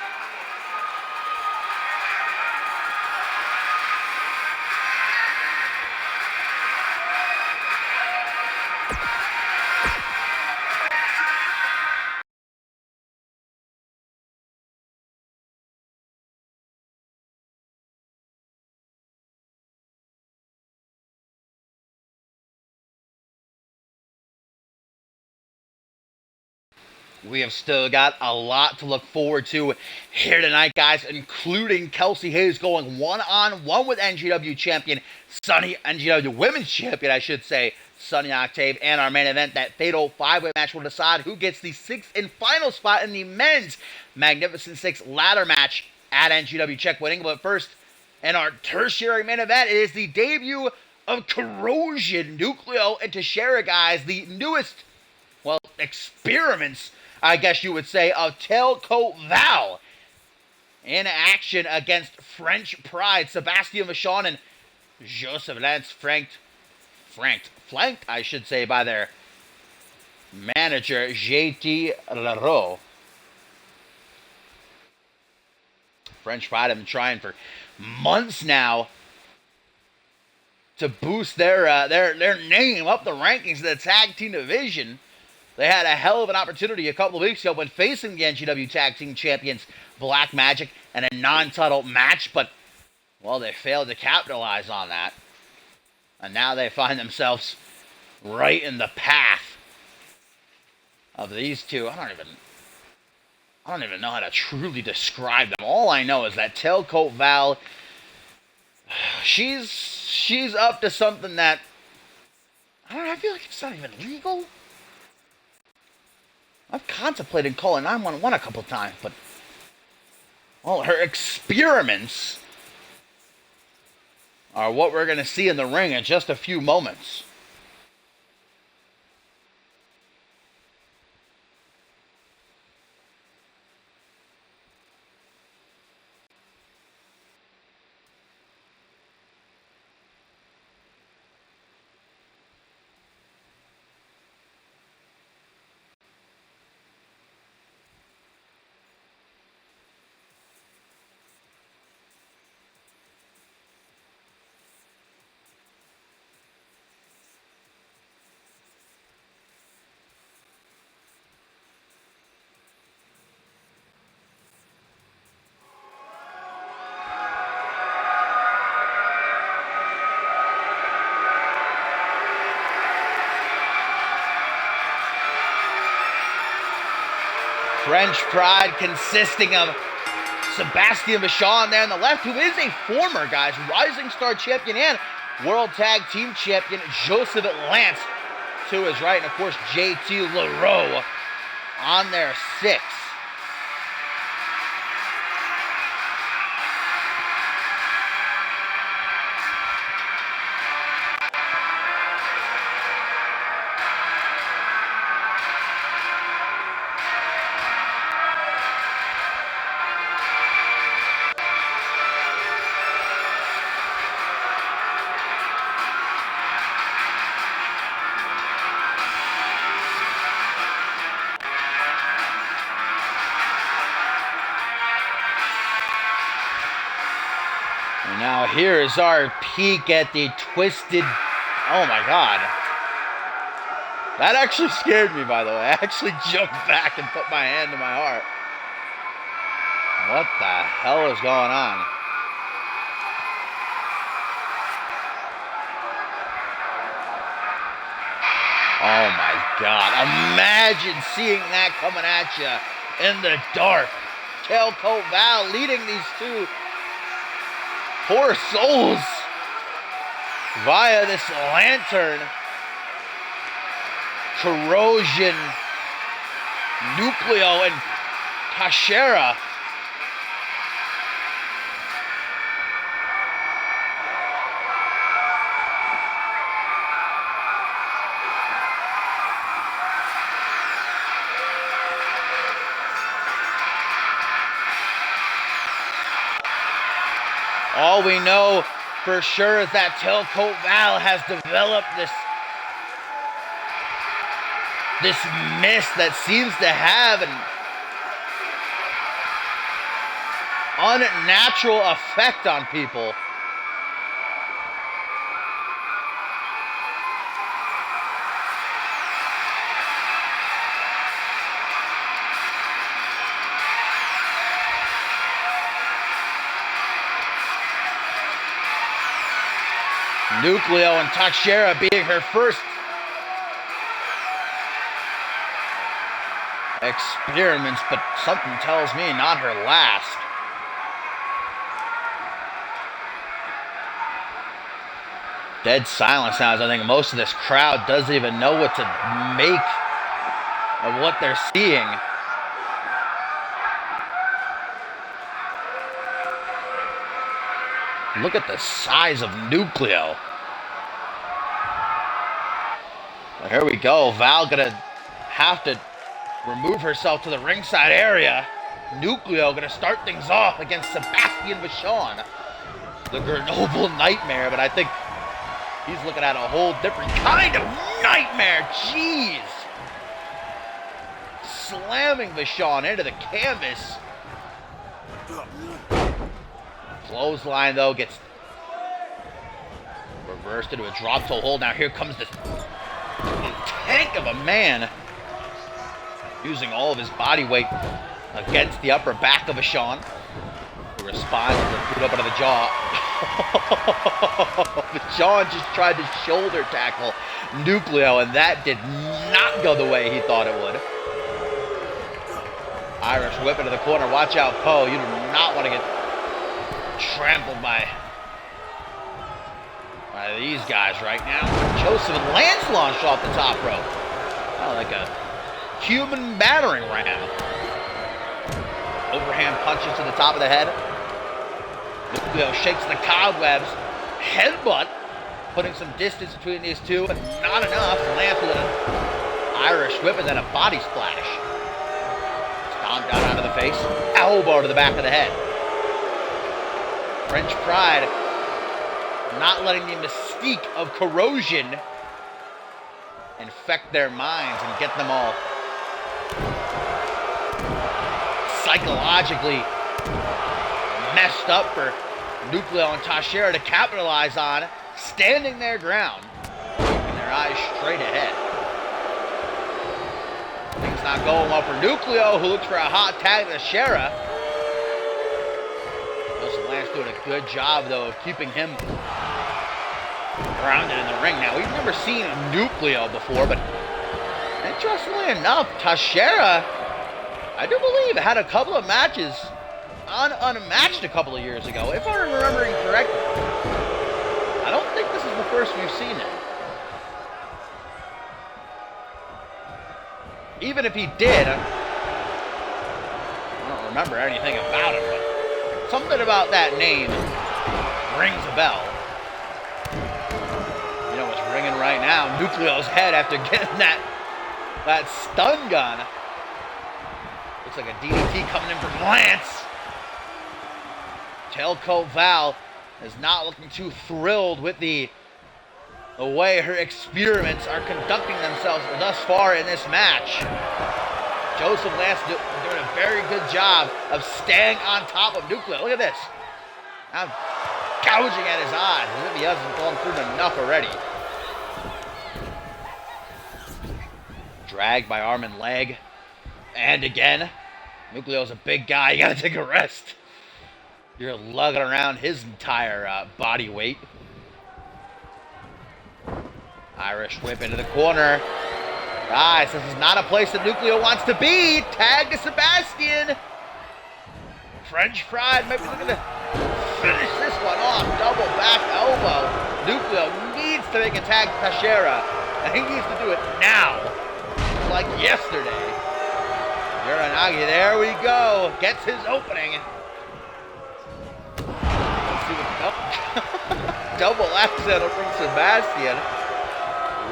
We have still got a lot to look forward to here tonight, guys, including Kelsey Hayes going one-on-one with NGW champion, NGW Women's Champion, I should say, Sonny Octave, and our main event, that fatal 5-way match will decide who gets the 6th and final spot in the men's Magnificent 6 ladder match at NGW Checkpoint England. But first, in our tertiary main event, it is the debut of Corrosion, Nucleo, and Teixeira, guys, the newest, experiments, I guess you would say, of Tailcoat Val in action against French Pride. Sebastian Vachon and Joseph Lance flanked, I should say, by their manager, JT Leroux. French Pride have been trying for months now to boost their name up the rankings of the tag team division. They had a hell of an opportunity a couple of weeks ago when facing the NGW Tag Team Champions Black Magic in a non-title match, but, they failed to capitalize on that. And now they find themselves right in the path of these two. I don't even know how to truly describe them. All I know is that Tailcoat Val, she's up to something that, I feel like it's not even legal. I've contemplated calling 911 a couple times, but, her experiments are what we're going to see in the ring in just a few moments. French Pride consisting of Sebastian Vachon there on the left, who is a former, Rising Star champion and World Tag Team champion, Joseph Lance, to his right, and of course JT Leroux on their 6. Now here is our peek at the twisted, oh my god. That actually scared me, by the way. I actually jumped back and put my hand to my heart. What the hell is going on? Oh my God. Imagine seeing that coming at you in the dark. Tailcoat Val leading these two poor souls via this lantern. Corrosion, Nucleo, and Tashera. All we know for sure is that Tailcoat Val has developed this mist that seems to have an unnatural effect on people. Nucleo and Tashera being her first experiments, but something tells me not her last. Dead silence now, as I think most of this crowd doesn't even know what to make of what they're seeing. Look at the size of Nucleo. Well, here we go. Val gonna have to remove herself to the ringside area. Nucleo gonna start things off against Sebastian Vachon, the Grenoble Nightmare, but I think he's looking at a whole different kind of nightmare. Jeez. Slamming Vachon into the canvas. Clothesline, though, gets reversed into a drop toe hold. Now here comes this tank of a man using all of his body weight against the upper back of Vachon, who responds with a boot up into the jaw. Vachon just tried to shoulder tackle Nucleo, and that did not go the way he thought it would. Irish whip into the corner. Watch out, Poe. You do not want to get trampled by these guys right now. Joseph and Lance launched off the top rope. Like a Cuban battering ram. Overhand punches to the top of the head. Nucleo shakes the cobwebs. Headbutt, putting some distance between these two, but not enough. Lance with an Irish whip and then a body splash. Stomp down onto the face. Elbow to the back of the head. French Pride not letting the mystique of corrosion infect their minds and get them all psychologically messed up for Nucleo and Tashera to capitalize on, standing their ground, keeping their eyes straight ahead. Things not going well for Nucleo, who looks for a hot tag to Tashera. Lance doing a good job, though, of keeping him grounded in the ring. Now, we've never seen Nucleo before, but interestingly enough, Tashera, I do believe, had a couple of matches on Unmatched a couple of years ago, if I'm remembering correctly. I don't think this is the first we've seen it. Even if he did, I don't remember anything about him, but something about that name rings a bell. You know what's ringing right now? Nucleo's head after getting that stun gun. Looks like a DDT coming in from Lance. Tailcoat Val is not looking too thrilled with the way her experiments are conducting themselves thus far in this match. Joseph Lance doing a very good job of staying on top of Nucleo. Look at this. Now gouging at his eyes as if he hasn't gone through enough already. Dragged by arm and leg. And again. Nucleo's a big guy. You gotta take a rest. You're lugging around his entire body weight. Irish whip into the corner. Guys, this is not a place that Nucleo wants to be. Tag to Sebastian. French Pride might be looking to finish this one off. Double back elbow. Nucleo needs to make a tag to Teixeira. And he needs to do it now. Like yesterday. Uranagi, there we go. Gets his opening. Let's see what... Oh. Double accidental from Sebastian.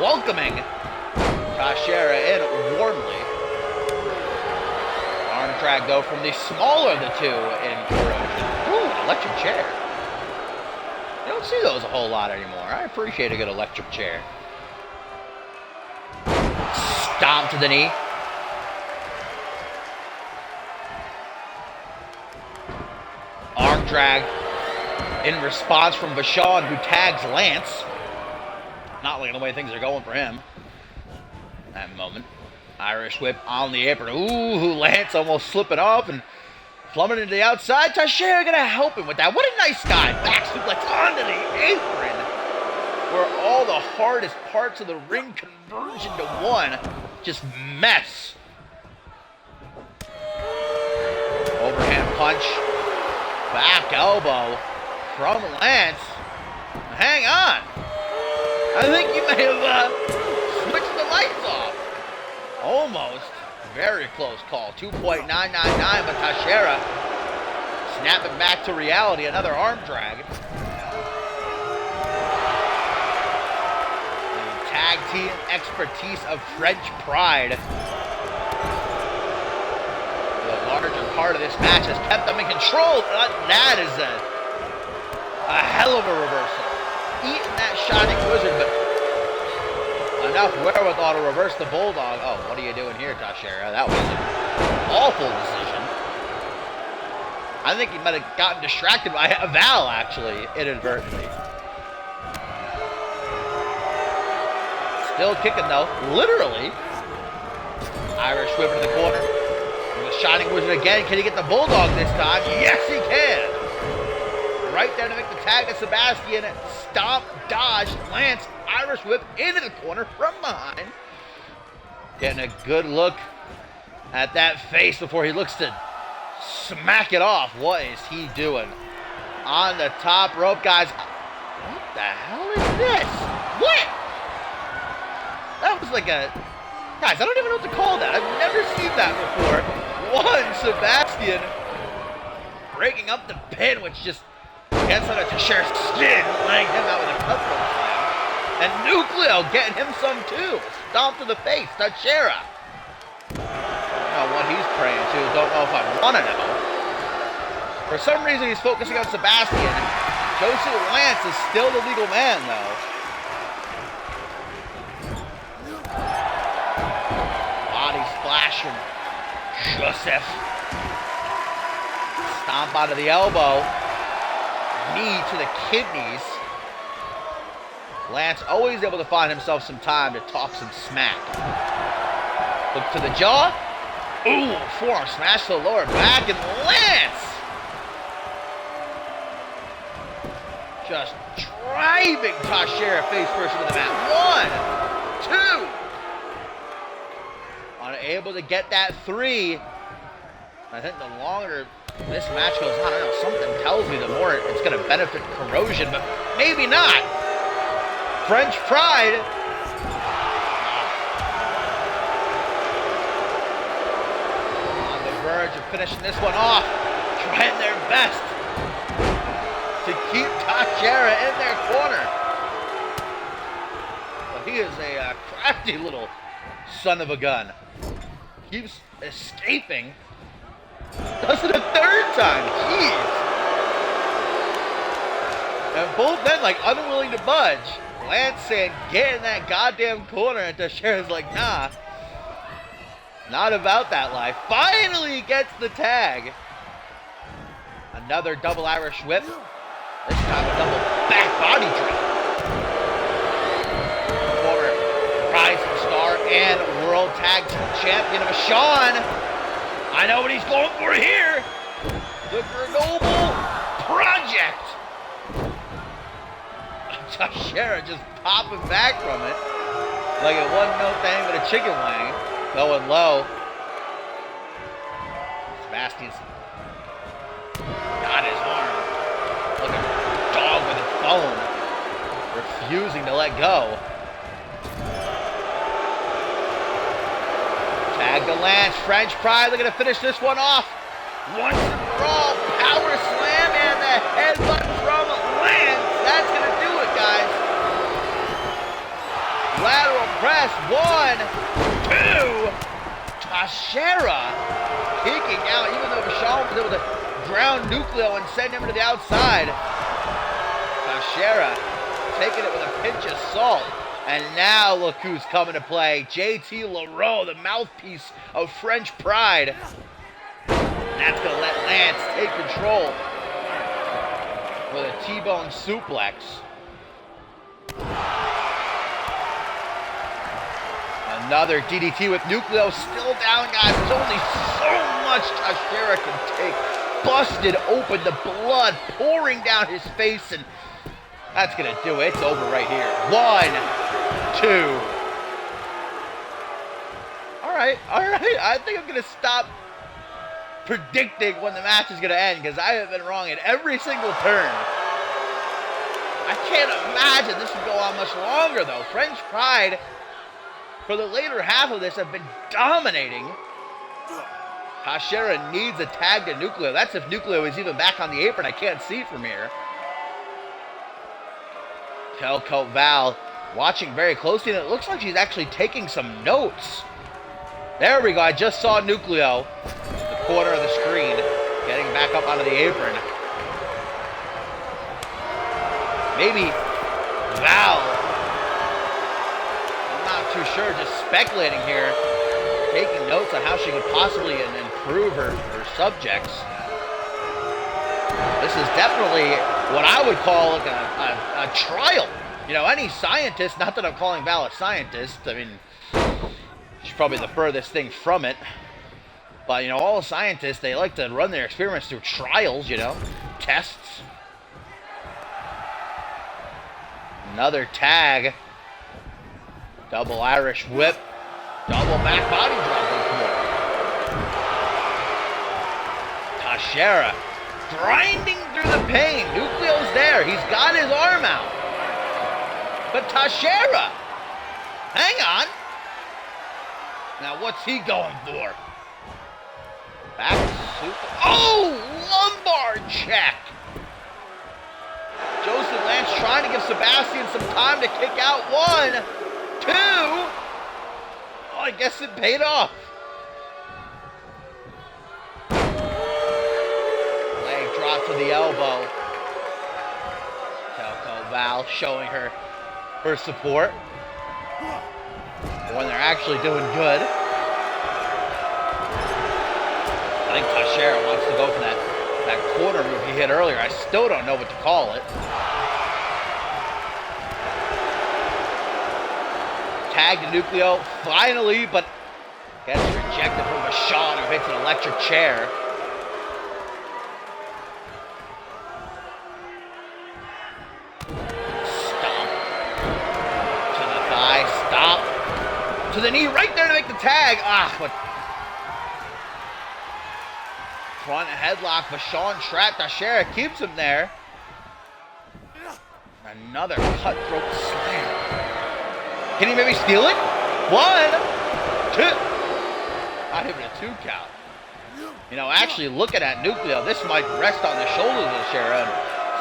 Welcoming Teixeira in warmly. Arm drag, though, from the smaller of the two in Corrosion. Ooh, an electric chair. You don't see those a whole lot anymore. I appreciate a good electric chair. Stomp to the knee. Arm drag in response from Vachon, who tags Lance. Not liking the way things are going for him. That moment. Irish whip on the apron. Ooh, Lance almost slipping off and plumbing into the outside. Teixeira gonna help him with that. What a nice guy. Back suplex onto the apron. Where all the hardest parts of the ring converge into one. Just mess. Overhand punch. Back elbow from Lance. Hang on. I think you may have switched the lights off. Almost. Very close call. 2.999, but Teixeira snapping back to reality. Another arm drag. The tag team expertise of French Pride. The larger part of this match has kept them in control. That is a hell of a reversal. Eating that Shining Wizard, but enough wherewithal to reverse the Bulldog. Oh, what are you doing here, Teixeira? That was an awful decision. I think he might have gotten distracted by Val, actually, inadvertently. Still kicking, though. Literally. Irish whip into the corner. And the Shining Wizard again. Can he get the Bulldog this time? Yes, he can. Right there to make the tag to Sebastian. Stomp, dodge, Lance, Irish whip into the corner from behind. Getting a good look at that face before he looks to smack it off. What is he doing? On the top rope, guys. What the hell is this? What? That was like a... Guys, I don't even know what to call that. I've never seen that before. One, Sebastian breaking up the pin, which just gets under Teixeira's skin, laying him out with a cutthroat slam. And Nucleo getting him some too. Stomp to the face, Teixeira. I don't know what he's praying to. Don't know if I want to know. For some reason, he's focusing on Sebastian. Joseph Lance is still the legal man, though. Body splash from Joseph. Stomp out of the elbow. Knee to the kidneys. Lance always able to find himself some time to talk some smack. Look to the jaw. Ooh, forearm smash to the lower back, and Lance just driving Teixeira face first into the mat. 1, 2. Unable to get that 3. I think the longer this match goes on, I don't know, something tells me the more it's going to benefit Corrosion, but maybe not. French Pride. On the verge of finishing this one off. Trying their best to keep Teixeira in their corner. But he is a crafty little son of a gun. Keeps escaping. Does it a 3rd time. Jeez. And both men like unwilling to budge. Lance saying, get in that goddamn corner, and Teixeira's like, nah. Not about that life. Finally gets the tag. Another double Irish whip. This time a double back body drop. Former Rising Star and World Tag Team Champion of Sean. I know what he's going for here. The Grenoble Project. Teixeira just popping back from it. Like it wasn't no thing but a chicken wing. Going low. Sebastian's got his arm. Like a dog with a bone. Refusing to let go. Tag to Lance. French Pride looking to finish this one off. Once and for all. Power slam and the headbutt from Lance. That's going to do it, guys. Lateral press. 1, 2. Teixeira peeking out, even though Vachon was able to ground Nucleo and send him to the outside. Teixeira taking it with a pinch of salt. And now look who's coming to play. JT LaRoe, the mouthpiece of French Pride. That's going to let Lance take control with a T-bone suplex. Another DDT with Nucleo still down, guys. There's only so much Teixeira can take. Busted open, the blood pouring down his face, and that's going to do it. It's over right here. 1, 2. All right. I think I'm going to stop predicting when the match is going to end, because I have been wrong at every single turn. I can't imagine this would go on much longer, though. French Pride, for the later half of this, have been dominating. Teixeira needs a tag to Nucleo. That's if Nucleo is even back on the apron. I can't see from here. Tailcoat Val watching very closely, and it looks like she's actually taking some notes. There we go. I just saw Nucleo, the corner of the screen, getting back up onto the apron. Maybe Val, I'm not too sure, just speculating here, taking notes on how she could possibly improve her subjects. This is definitely what I would call like a trial. You know, any scientist, not that I'm calling Val a scientist, I mean, she's probably the furthest thing from it. But, you know, all scientists, they like to run their experiments through trials, you know, tests. Another tag. Double Irish whip. Double back body drop once more. Teixeira grinding through the pain. Nucleo's there. He's got his arm out. But Teixeira, hang on. Now what's he going for? Back super. Oh, lumbar check. Joseph Lance trying to give Sebastian some time to kick out. 1, 2. Oh, I guess it paid off. Leg drop to the elbow. Tailcoat Val showing her support when they're actually doing good. I think Teixeira wants to go for that corner move he hit earlier. I still don't know what to call it. Tag to Nucleo, finally, but gets rejected from Vachon, who hits an electric chair. Stop. To the thigh, stop. To the knee, right there to make the tag. But front headlock, Vachon trapped. Teixeira keeps him there. Another cutthroat slam. Can he maybe steal it? 1, 2. Not even a 2 count. You know, actually looking at Nucleo, this might rest on the shoulders of Teixeira. And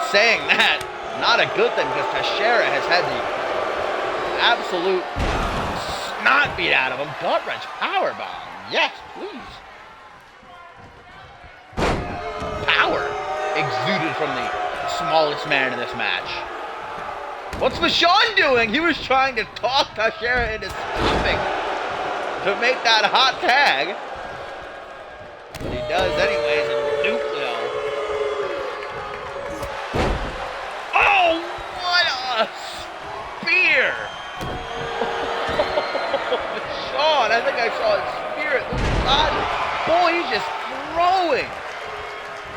saying that, not a good thing, because Teixeira has had the absolute snot beat out of him. Gut wrench powerbomb. Yes, please. Power exuded from the smallest man in this match. What's Vachon doing? He was trying to talk Teixeira into stopping to make that hot tag. But he does anyways, and Nucleo. Oh, what a spear! Vachon, I think I saw his spear at the body. Boy, he's just throwing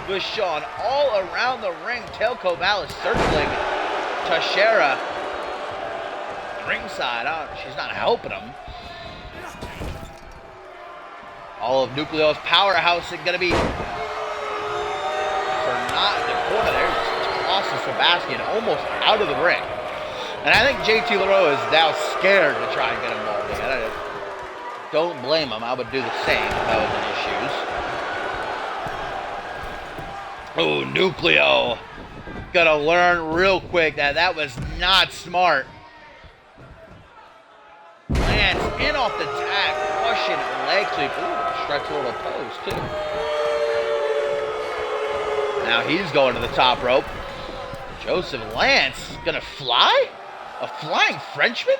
Vachon all around the ring. Tailcoat Val is circling Teixeira. ringside. She's not helping him. All of Nucleo's powerhouse is going to be for not in the corner there. Just tosses Sebastian almost out of the ring. And I think JT LaRoe is now scared to try and get involved in it. Don't blame him. I would do the same if I was in his shoes. Oh, Nucleo. Gonna learn real quick that that was not smart. Lance in off the tag. Russian leg sweep. Ooh, stretch a little pose, too. Now he's going to the top rope. Joseph Lance gonna fly? A flying Frenchman?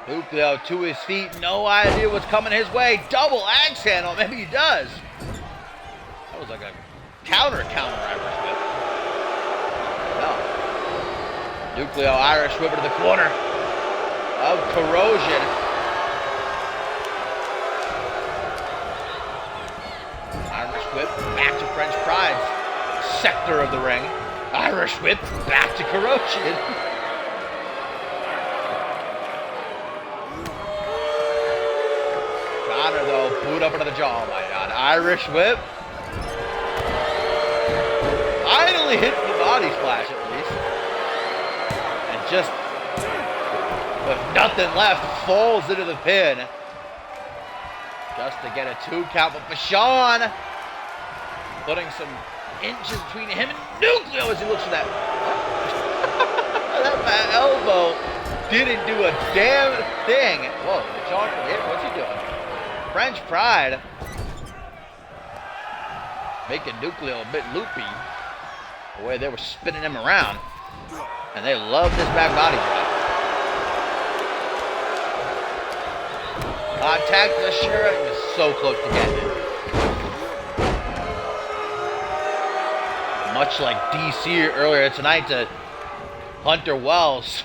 Nucleo to his feet, no idea what's coming his way. Double axe handle, maybe he does. That was like a counter Irish whip. No. Nucleo Irish whip to the corner of Corrosion. Irish whip back to French Pride's sector of the ring. Irish whip back to Corrosion. Connor, though, boot up into the jaw. Oh my God. Irish whip. Finally hits the body splash at least. And just with nothing left, falls into the pin. Just to get a 2 count. But Bashan putting some inches between him and Nucleo as he looks for that. That elbow didn't do a damn thing. Whoa, Bashan from here, what's he doing? French Pride making Nucleo a bit loopy the way they were spinning him around. And they love this back body drop. Contact the Shira. He was so close to getting it. Much like DC earlier tonight to Hunter Wells.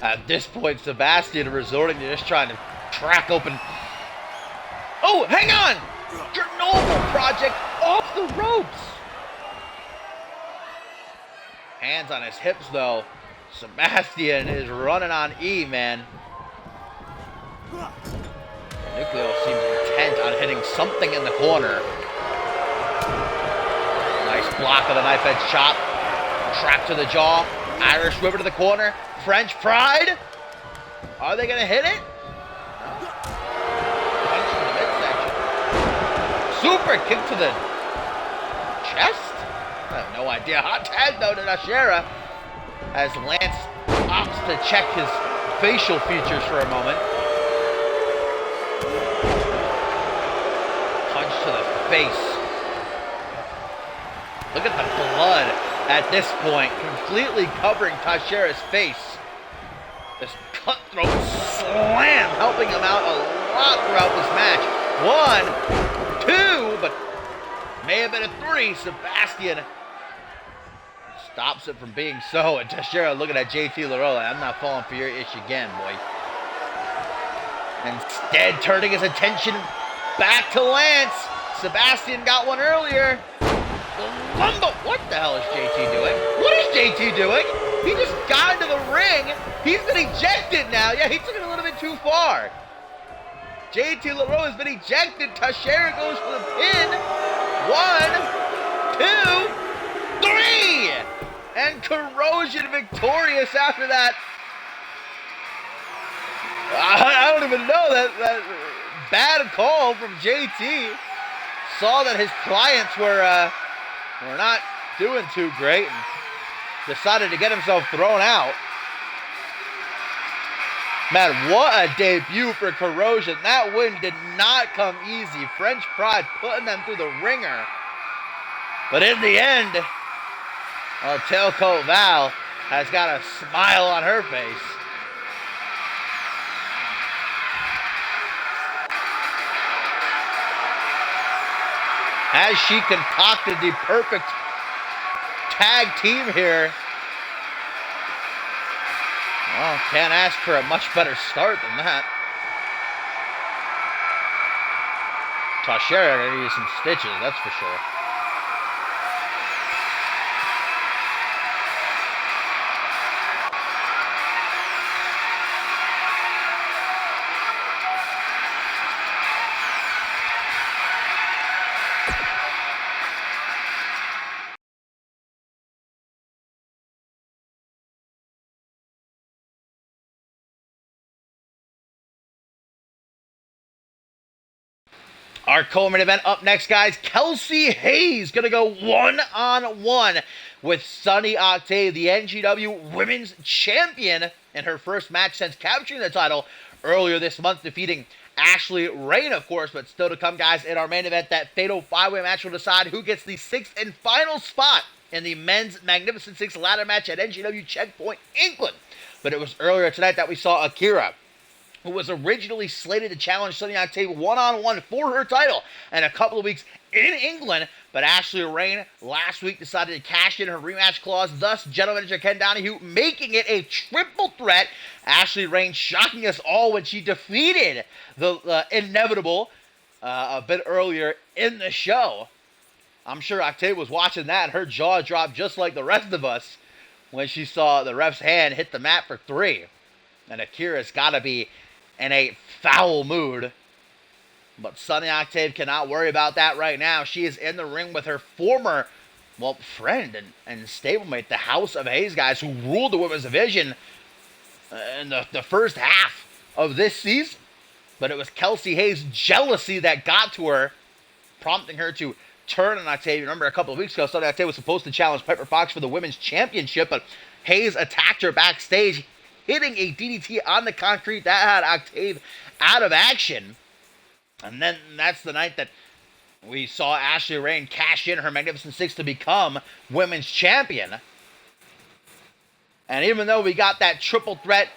At this point, Sebastian resorting to just trying to crack open. Oh, hang on! Chernobyl Project off the ropes! Hands on his hips, though. Sebastian is running on E, man. Nucleo seems intent on hitting something in the corner. Nice block of the knife edge chop. Trap to the jaw. Irish whipper to the corner. French Pride. Are they going to hit it? Punch in the midsection. Super kick to the chest? I have no idea. Hot tag though to Nashera as Lance opts to check his facial features for a moment. Punch to the face. Look at the blood at this point, completely covering Tashera's face. This cutthroat slam helping him out a lot throughout this match. 1, 2, but may have been a 3. Sebastian stops it from being so. And Tashera looking at JT LaRoe, I'm not falling for your ish again, boy. Instead, turning his attention back to Lance. Sebastian got one earlier. Lumbo. What the hell is JT doing? What is JT doing? He just got into the ring. He's been ejected now. Yeah, he took it a little bit too far. JT LaRoe has been ejected. Tashera goes for the pin. 1, 2, 3. And Corrosion victorious after that. I don't even know that bad call from JT. Saw that his clients were not doing too great and decided to get himself thrown out. Man, what a debut for Corrosion. That win did not come easy. French Pride putting them through the ringer. But in the end, Tailcoat Val has got a smile on her face. Has she concocted the perfect tag team here? Well, can't ask for a much better start than that. Tashera gonna need some stitches, that's for sure. Our co-main event up next, guys. Kelsey Hayes going to go one-on-one with Sunny Octave, the NGW Women's Champion, in her first match since capturing the title earlier this month, defeating Ashley Rain, of course. But still to come, guys, in our main event, that fatal 5-way match will decide who gets the 6th and final spot in the Men's Magnificent Six ladder match at NGW Checkpoint, England. But it was earlier tonight that we saw Akira, who was originally slated to challenge Sunny Octave one-on-one for her title in a couple of weeks in England, but Ashley Rain last week decided to cash in her rematch clause, thus General Manager Ken Donahue making it a triple threat. Ashley Rain shocking us all when she defeated the inevitable a bit earlier in the show. I'm sure Octave was watching that and her jaw dropped just like the rest of us when she saw the ref's hand hit the mat for 3. And Akira's got to be in a foul mood. But Sunny Octave cannot worry about that right now. She is in the ring with her former, friend and stablemate, the House of Hayes guys, who ruled the women's division in the first half of this season. But it was Kelsey Hayes' jealousy that got to her, prompting her to turn on Octave. Remember, a couple of weeks ago, Sunny Octave was supposed to challenge Piper Fox for the women's championship, but Hayes attacked her backstage, hitting a DDT on the concrete that had Octave out of action. And then that's the night that we saw Ashley Rain cash in her Magnificent Six to become women's champion. And even though we got that triple threat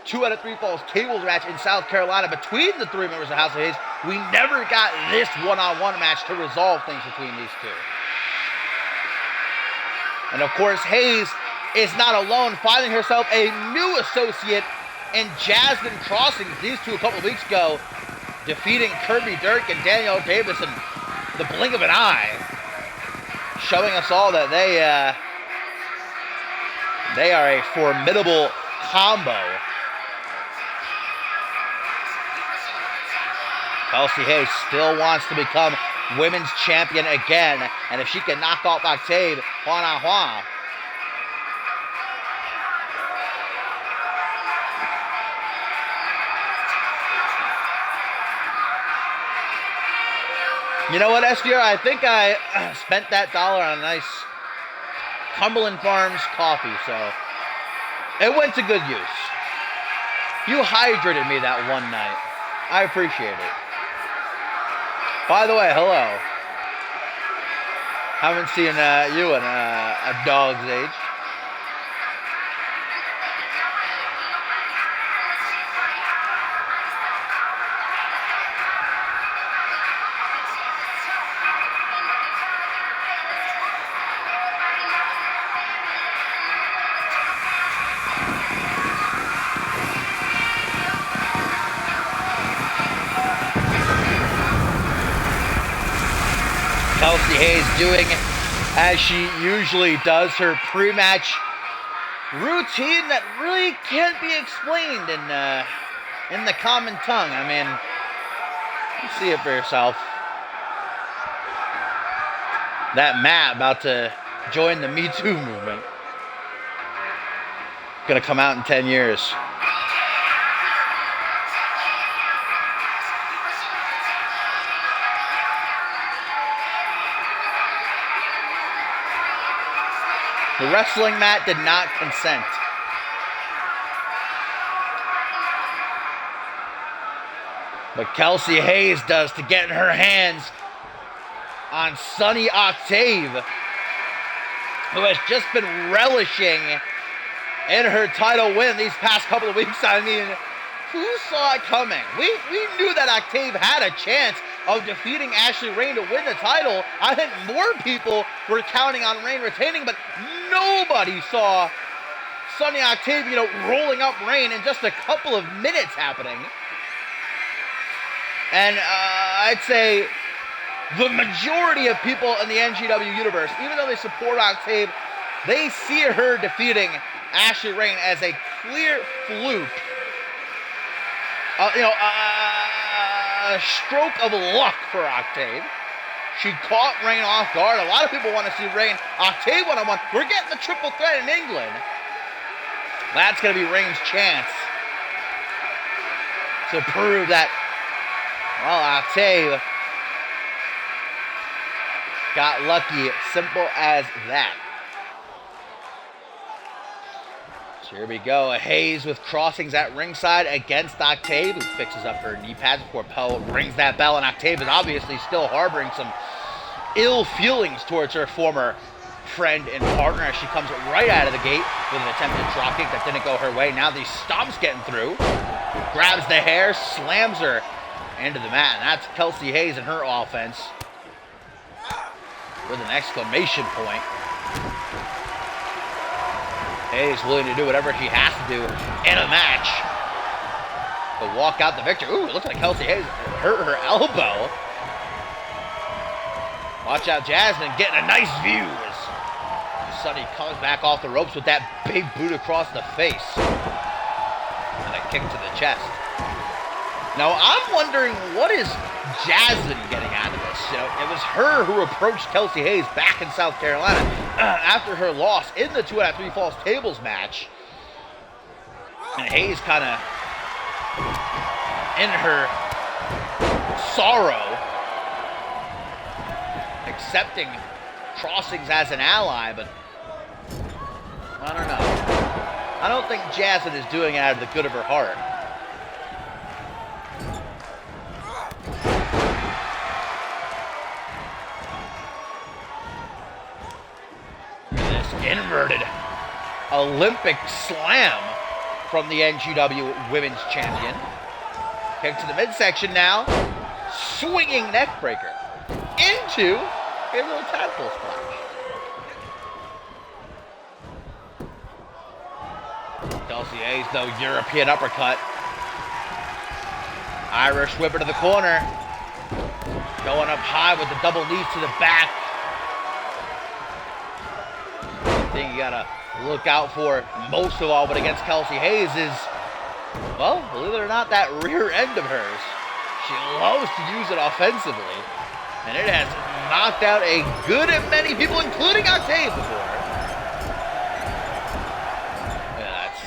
2 out of 3 falls tables match in South Carolina between the 3 members of House of Hayes, we never got this one-on-one match to resolve things between these 2. And of course, Hayes is not alone, finding herself a new associate in Jasmine Crossing. These 2 a couple of weeks ago, defeating Kirby Dirk and Danielle Davis in the blink of an eye, showing us all that they are a formidable combo. Kelsey Hayes still wants to become women's champion again, and if she can knock off Octave one-on-one, you know what, SVR? I think I spent that dollar on a nice Cumberland Farms coffee, so it went to good use. You hydrated me that one night. I appreciate it. By the way, hello. Haven't seen you in a dog's age. Kelsey Hayes doing as she usually does, her pre-match routine that really can't be explained in the common tongue. I mean, you see it for yourself. That Matt about to join the Me Too movement. Gonna come out in 10 years. The wrestling mat did not consent. But Kelsey Hayes does to get her hands on Sunny Octave, who has just been relishing in her title win these past couple of weeks. I mean, who saw it coming? We knew that Octave had a chance of defeating Ashley Rain to win the title. I think more people were counting on Rain retaining, but nobody saw Sunny Octave, rolling up Rain in just a couple of minutes happening. And I'd say the majority of people in the NGW universe, even though they support Octave, they see her defeating Ashley Rain as a clear fluke. A stroke of luck for Octave. She caught Rain off guard. A lot of people want to see Rain Octave one-on-one. We're getting the triple threat in England. That's going to be Rain's chance to prove that, Octave got lucky. Simple as that. So here we go. Hayes with crossings at ringside against Octave, who fixes up her knee pads before Poe rings that bell, and Octave is obviously still harboring some ill feelings towards her former friend and partner as she comes right out of the gate with an attempted dropkick that didn't go her way. Now these stomps getting through. Grabs the hair, slams her into the mat, and that's Kelsey Hayes and her offense with an exclamation point. Hayes willing to do whatever she has to do in a match to walk out the victor. Ooh, it looks like Kelsey Hayes hurt her elbow. Watch out, Jasmine getting a nice view as Sunny comes back off the ropes with that big boot across the face. And a kick to the chest. Now, I'm wondering, what is Jasmine getting out of this? You know, it was her who approached Kelsey Hayes back in South Carolina after her loss in the 2 out of 3 falls tables match. And Hayes kind of, in her sorrow, accepting crossings as an ally, but I don't know. I don't think Jasmine is doing it out of the good of her heart. This inverted Olympic slam from the NGW Women's Champion. Kick to the midsection now. Swinging neck breaker into a little tadpole splash. Kelsey Hayes, though, European uppercut. Irish whip to the corner. Going up high with the double knees to the back. The thing you gotta look out for most of all, but against Kelsey Hayes is, well, believe it or not, that rear end of hers. She loves to use it offensively, and it has knocked out a good many people, including Octave, before.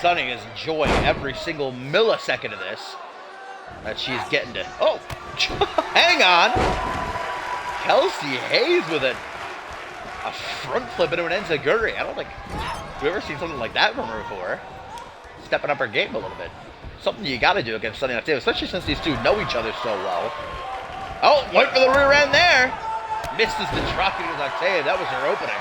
Sunny is enjoying every single millisecond of this that she's getting to. Oh, hang on. Kelsey Hayes with a front flip into an enziguri. I don't think we've ever seen something like that from her before. Stepping up her game a little bit. Something you got to do against Sunny and Octave, especially since these two know each other so well. Oh, went for the rear end there. Misses the drop kick with Octave. That was her opening.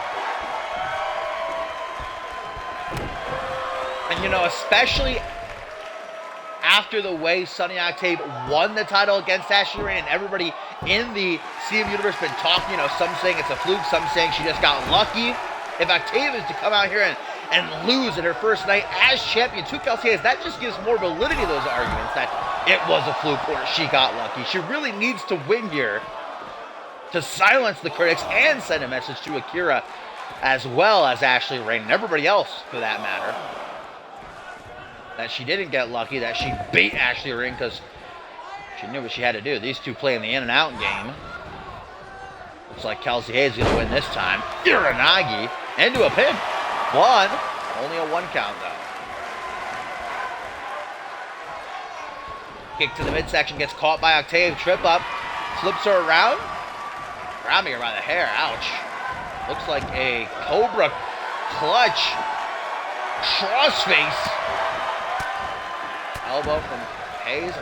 And, you know, especially after the way Sunny Octave won the title against Ashley Rain, and everybody in the CMV universe been talking, you know, some saying it's a fluke, some saying she just got lucky. If Octave is to come out here and lose in her first night as champion to Kelsey Hayes, that just gives more validity to those arguments that it was a fluke or she got lucky. She really needs to win here to silence the critics and send a message to Akira as well as Ashley Rain and everybody else for that matter. That she didn't get lucky, that she beat Ashley Rain because she knew what she had to do. These two playing the in and out game. Looks like Kelsey Hayes is going to win this time. Uranagi into a pin. One. Only a 1 count though. Kick to the midsection, gets caught by Octave. Trip up. Flips her around. Grabbing her by the hair. Ouch. Looks like a Cobra clutch. Crossface. Elbow from Hayes.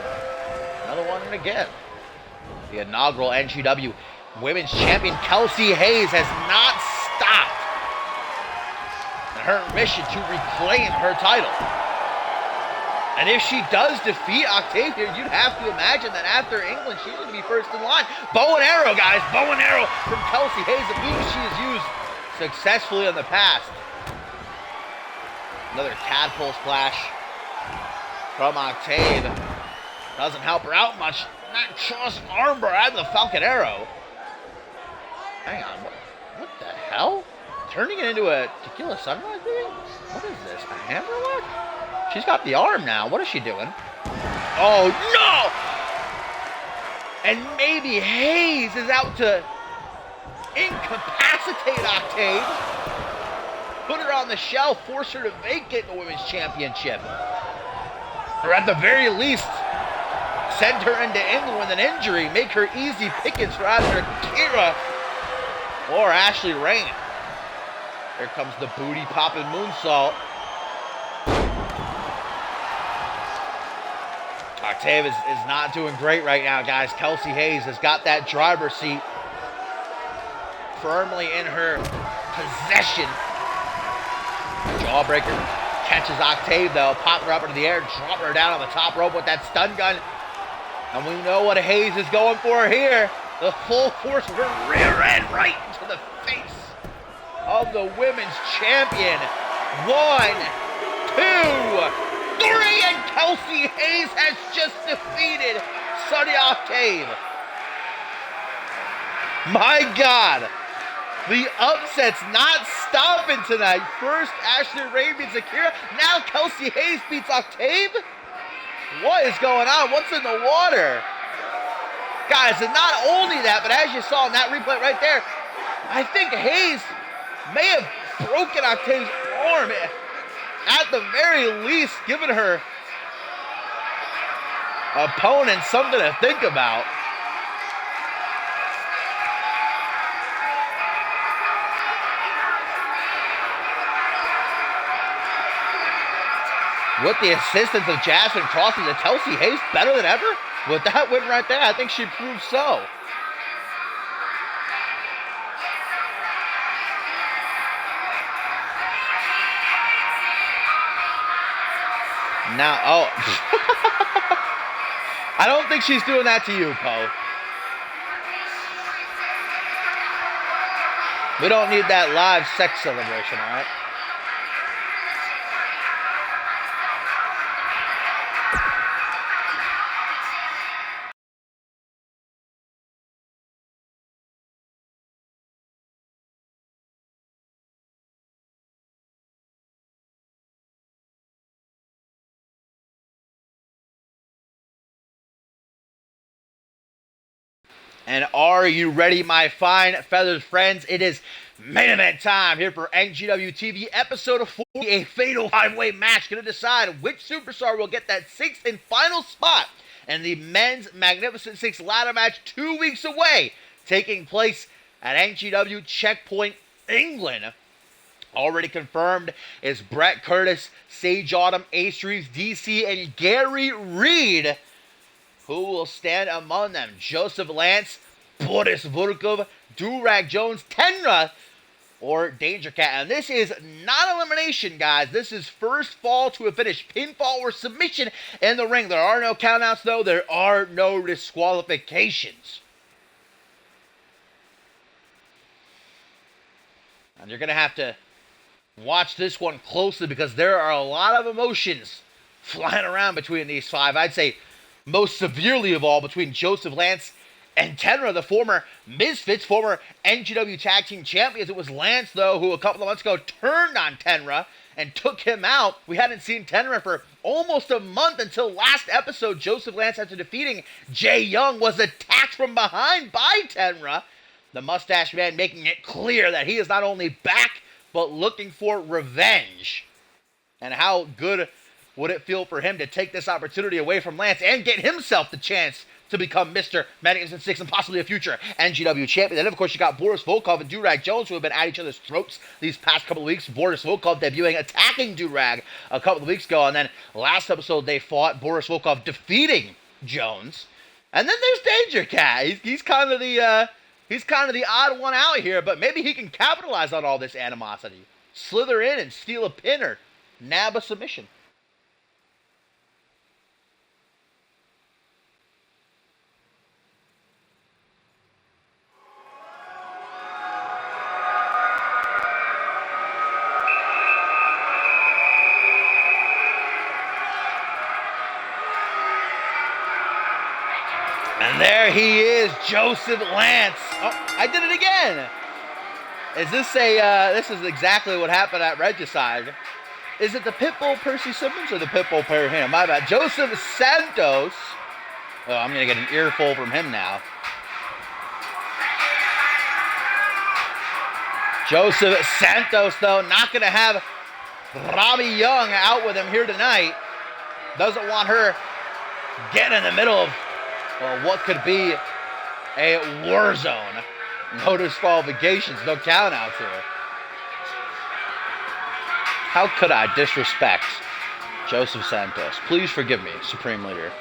Another one and again. The inaugural NGW Women's Champion Kelsey Hayes has not stopped in her mission to reclaim her title. And if she does defeat Octave here, you'd have to imagine that after England, she's going to be first in line. Bow and arrow, guys. Bow and arrow from Kelsey Hayes, a move she has used successfully in the past. Another tadpole splash from Octave. Doesn't help her out much. That cross armbar and the Falcon Arrow. Hang on, what the hell? Turning it into a Tequila Sunrise thing? What is this, a hammerlock? She's got the arm now. What is she doing? Oh, no! And maybe Hayes is out to incapacitate Octave. Put her on the shelf, force her to vacate the Women's Championship. Or at the very least, send her into England with an injury, make her easy pickings for either Akira or Ashley Rain. Here comes the booty popping moonsault. Octave is not doing great right now, guys. Kelsey Hayes has got that driver's seat firmly in her possession. Jawbreaker catches Octave, though, popping her up into the air, dropping her down on the top rope with that stun gun. And we know what Hayes is going for here. The full force of her rear end right into the face of the women's champion. 1, 2, 3, and Kelsey Hayes has just defeated Sunny Octave. My God, the upset's not stopping tonight. First, Ashley Ray beats Akira. Now Kelsey Hayes beats Octave. What is going on? What's in the water? Guys, and not only that, but as you saw in that replay right there, I think Hayes may have broken Octave's arm. At the very least, giving her opponent something to think about. With the assistance of Jasmine Crossley, is Kelsey Hayes better than ever? With that win right there, I think she proved so. Now, oh. I don't think she's doing that to you, Poe. We don't need that live sex celebration, all right? And are you ready, my fine feathered friends? It is main event time here for NGW TV, episode 40, a fatal five-way match. Going to decide which superstar will get that sixth and final spot in the men's Magnificent Six ladder match 2 weeks away, taking place at NGW Checkpoint, England. Already confirmed is Brett Curtis, Sage Autumn, Ace Reeves, DC, and Gary Reed. Who will stand among them? Joseph Lance, Boris Vurkov, Durag Jones, Tenra, or Danger Cat. And this is not elimination, guys. This is first fall to a finish. Pinfall or submission in the ring. There are no countouts, though. There are no disqualifications. And you're going to have to watch this one closely because there are a lot of emotions flying around between these five. I'd say most severely of all between Joseph Lance and Tenra, the former Misfits, former NGW Tag Team Champions. It was Lance, though, who a couple of months ago turned on Tenra and took him out. We hadn't seen Tenra for almost a month until last episode. Joseph Lance, after defeating Jay Young, was attacked from behind by Tenra. The Mustache Man making it clear that he is not only back, but looking for revenge. And how good would it feel for him to take this opportunity away from Lance and get himself the chance to become Mr. Magnificent Six and possibly a future NGW champion? And of course, you got Boris Volkov and Durag Jones, who have been at each other's throats these past couple of weeks. Boris Volkov debuting, attacking Durag a couple of weeks ago. And then last episode, they fought, Boris Volkov defeating Jones. And then there's Danger Cat. He's kind of the odd one out here, but maybe he can capitalize on all this animosity. Slither in and steal a pin or nab a submission. And there he is, Joseph Lance. Oh, I did it again. Is this this is exactly what happened at Regicide. Is it the Pitbull Percy Simmons or the Pitbull Perry Hannah? My bad. Joseph Santos. Oh, I'm going to get an earful from him now. Joseph Santos, though, not going to have Robbie Young out with him here tonight. Doesn't want her getting in the middle of, well, what could be a war zone. No disqualifications, no countouts here. How could I disrespect Joseph Santos? Please forgive me, Supreme Leader.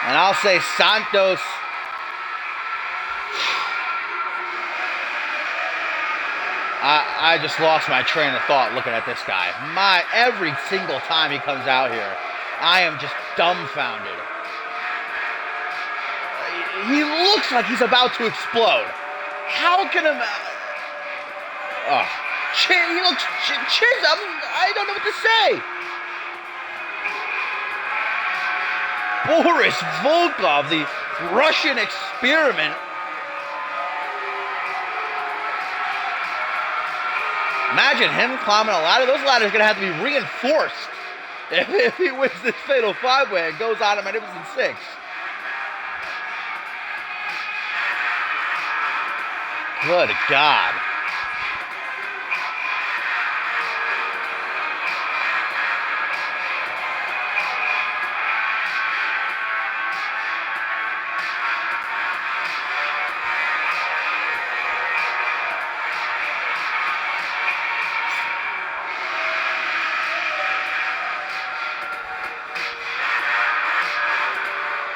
And I'll say Santos. I just lost my train of thought looking at this guy. Every single time he comes out here, I am just dumbfounded. He looks like he's about to explode. How can a he looks cheers. I don't know what to say. Boris Volkov, the Russian experiment. Imagine him climbing a ladder. Those ladders are going to have to be reinforced if he wins this Fatal 5-Way and goes on a Magnificent 6. Good God.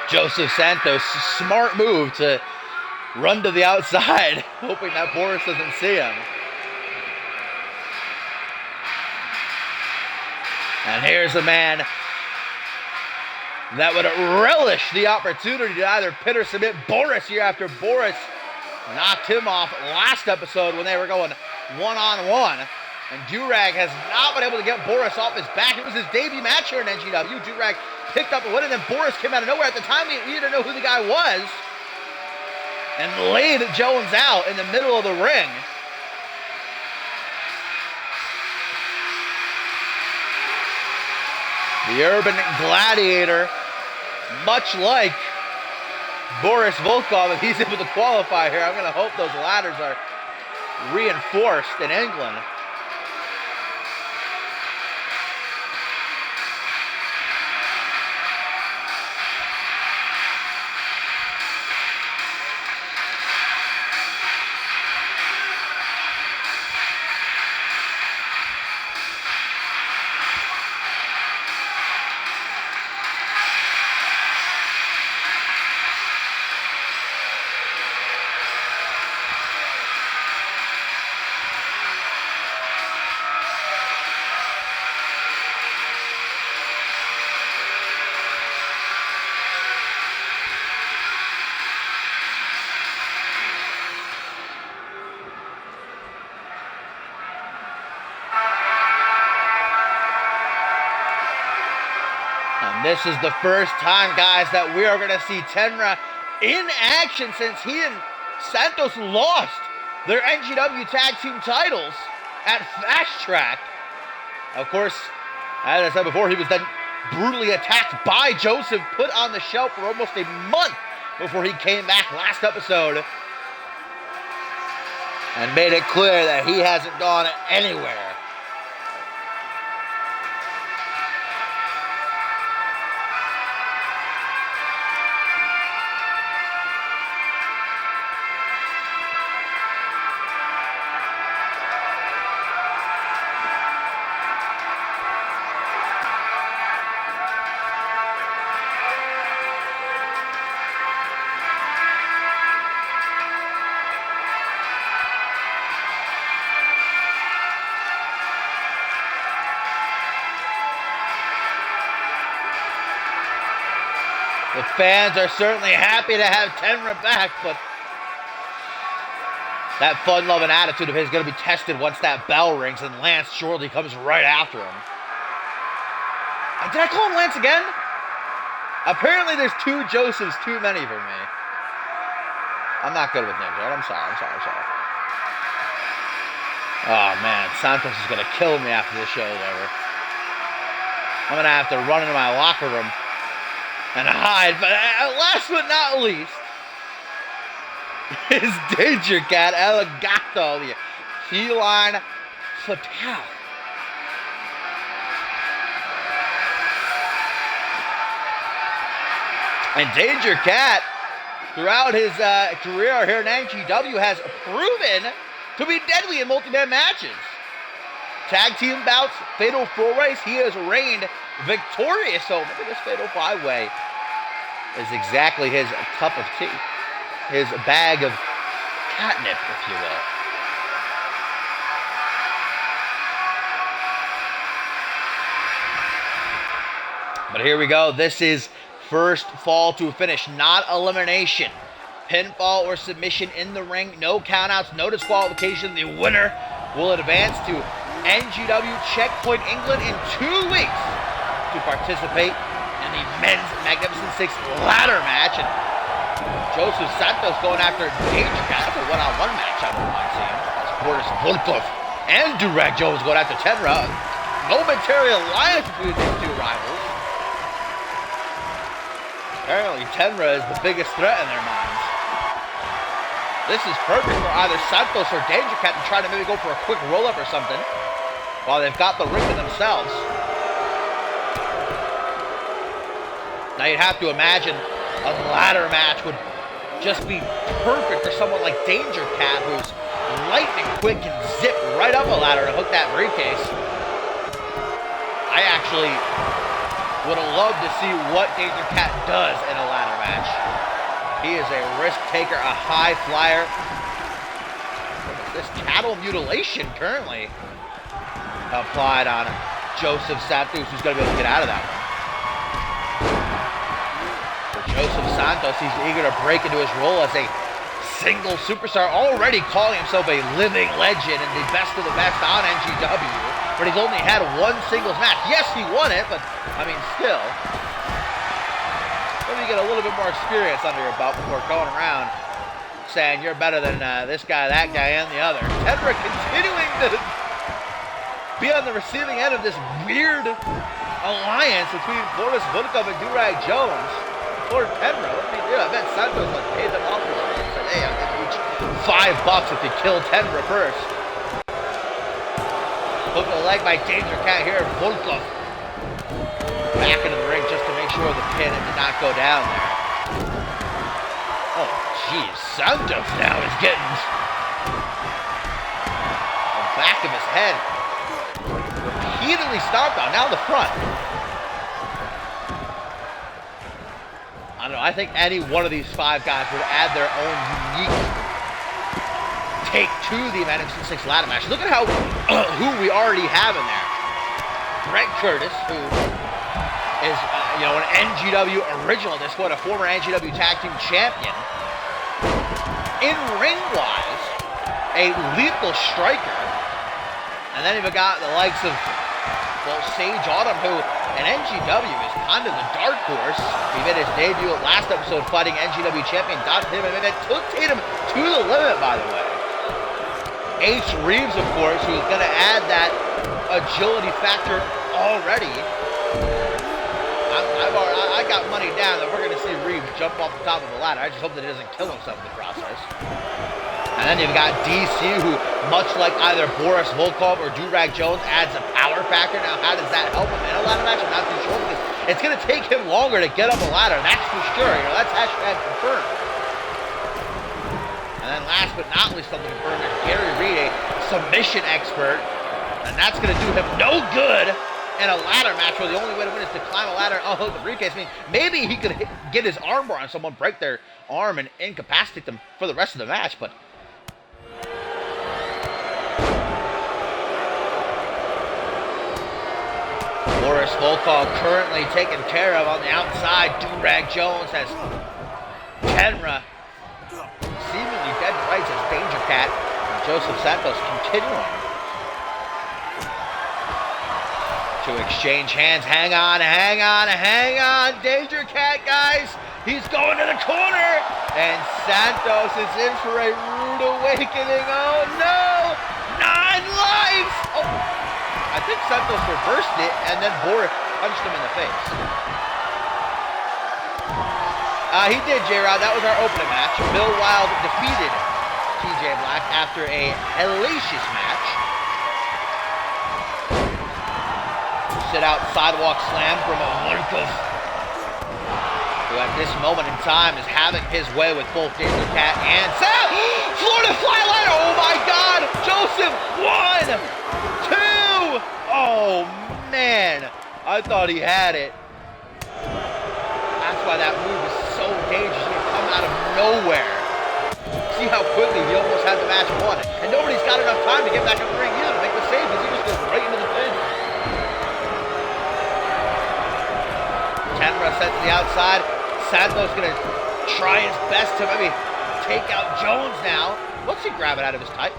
Joseph Santos, smart move to run to the outside, hoping that Boris doesn't see him. And here's a man that would relish the opportunity to either pin or submit Boris here after Boris knocked him off last episode when they were going one-on-one. And Durag has not been able to get Boris off his back. It was his debut match here in NGW. Durag picked up a win, and then Boris came out of nowhere. At the time, we didn't know who the guy was, and laid Jones out in the middle of the ring. The Urban Gladiator, much like Boris Volkov, if he's able to qualify here, I'm going to hope those ladders are reinforced in England. This is the first time, guys, that we are going to see Tenra in action since he and Santos lost their NGW Tag Team titles at Fast Track. Of course, as I said before, he was then brutally attacked by Joseph, put on the shelf for almost a month before he came back last episode and made it clear that he hasn't gone anywhere. The fans are certainly happy to have Tenra back, but that fun-loving attitude of his is going to be tested once that bell rings and Lance shortly comes right after him. Did I call him Lance again? Apparently there's two Josephs too many for me. I'm not good with names, right? I'm sorry. Oh, man. Santos is going to kill me after this show's over. I'm going to have to run into my locker room and hide, but last but not least, is Danger Cat El Gato, the feline fatal. And Danger Cat, throughout his career here in NGW, has proven to be deadly in multi-man matches. Tag team bouts, fatal 4-ways, he has reigned victorious. So maybe this fatal 5-way is exactly his cup of tea. His bag of catnip, if you will. But here we go. This is first fall to a finish, not elimination. Pinfall or submission in the ring. No countouts, no disqualification. The winner will advance to NGW Checkpoint England in 2 weeks to participate in the Men's Magnificent Six ladder match. And Joseph Santos going after Danger Cat. That's a one-on-one match I wouldn't mind seeing. As Boris Volkov and Durag Jones going after Tenra. Momentary alliance between these two rivals. Apparently, Tenra is the biggest threat in their minds. This is perfect for either Santos or Danger Cat to try to maybe go for a quick roll-up or something while they've got the ring to themselves. Now, you'd have to imagine a ladder match would just be perfect for someone like Danger Cat, who's lightning quick and zip right up a ladder to hook that briefcase. I actually would have loved to see what Danger Cat does in a ladder match. He is a risk taker, a high flyer. This cattle mutilation currently applied on Joseph Santos, who's going to be able to get out of that one. For Joseph Santos, he's eager to break into his role as a single superstar, already calling himself a living legend and the best of the best on NGW. But he's only had one singles match. Yes, he won it, but, I mean, still. Maybe you get a little bit more experience under your belt before going around saying you're better than this guy, that guy, and the other. Tenra continuing to be on the receiving end of this weird alliance between Boris Volkov and Durag Jones. Poor Tenra, what did he do? I bet Santos paid them off for it. He said, hey, I'll give you each $5 if you kill Tenra first. Hook a leg by Danger Cat here. Volkov back into the ring just to make sure the pin did not go down there. Oh, jeez. Santos now is getting the back of his head repeatedly stomped on. Now the front. I don't know. I think any one of these 5 guys would add their own unique take to the Magnificent Six ladder match. Look at how who we already have in there. Brett Curtis, who is an NGW original at this point, a former NGW Tag Team Champion. In ring wise, a lethal striker. And then you've got the likes of Sage Autumn, who in NGW is kind of the dark horse. He made his debut last episode fighting NGW Champion Don Tatum, and that took Tatum to the limit, by the way. H. Reeves, of course, who's going to add that agility factor already. I got money down that we're going to see Reeves jump off the top of the ladder. I just hope that he doesn't kill himself in the process. And then you've got DC, who, much like either Boris Volkov or Durag Jones, adds a power factor. Now, how does that help him in a ladder match? I'm not too sure, because it's going to take him longer to get up a ladder. That's for sure. That's hashtag confirmed. And then last but not least, something confirmed, is Gary Reed, a submission expert. And that's going to do him no good in a ladder match where the only way to win is to climb a ladder and unhook the briefcase. I mean, maybe he could get his arm bar on someone, break their arm, and incapacitate them for the rest of the match, but Boris Volkov currently taken care of on the outside. Durag Jones has Tenra seemingly dead rights as Danger Cat and Joseph Santos continuing to exchange hands. Hang on. Danger Cat, guys. He's going to the corner. And Santos is in for a rude awakening. Oh, no. 9 lives. Oh, I think Santos reversed it, and then Boris punched him in the face. He did, J-Rod. That was our opening match. Bill Wild defeated TJ Black after a hellacious match. Sit out sidewalk slam from Volkov, who who at this moment in time is having his way with both Danger Cat and Sam. Florida Flyline! Oh my God! Joseph, 1, 2. Oh man, I thought he had it. That's why that move is so dangerous. It come out of nowhere. See how quickly he almost had the match won, and nobody's got enough time to get back in the ring either to make the save because he just goes right into the pin. Tenra sent to the outside. Santos gonna try his best to maybe take out Jones now. What's he grabbing out of his tight?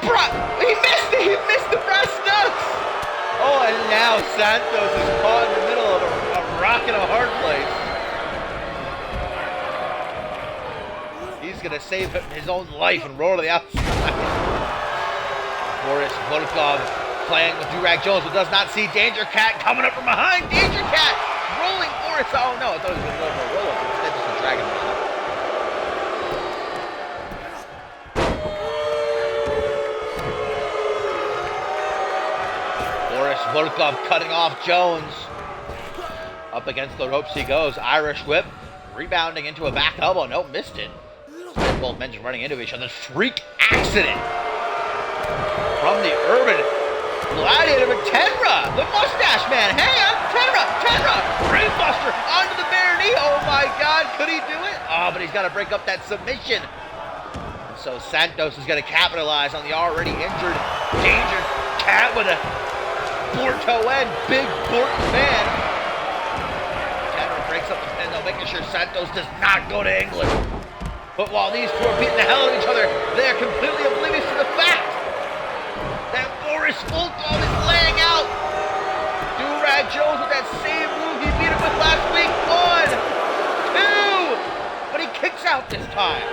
He missed it! He missed the brass nuts! Oh, and now Santos is caught in the middle of a rock and a hard place. He's gonna save his own life and roll to the outside. Boris Volkov playing with Durag Jones, but does not see Danger Cat coming up from behind. Danger Cat rolling Boris. Oh no, I thought he was gonna go for a roll up. Instead, just a dragon roll. Boris Volkov cutting off Jones. Up against the ropes he goes. Irish whip, rebounding into a back elbow. Nope, missed it. Instead, both men just running into each other. Freak accident from the Urban Gladiator, but Tenra, the mustache man. Hey, I'm Tenra, brainbuster onto the bare knee. Oh my God, could he do it? Oh, but he's got to break up that submission. And so Santos is going to capitalize on the already injured Danger Cat with a Porto end, big Porto man. Tenra breaks up the pin though, making sure Santos does not go to England. But while these two are beating the hell out of each other, they are completely oblivious to the fact that Boris Volkov is laying out Durag Jones with that same move he beat him with last week. 1, 2, but he kicks out this time.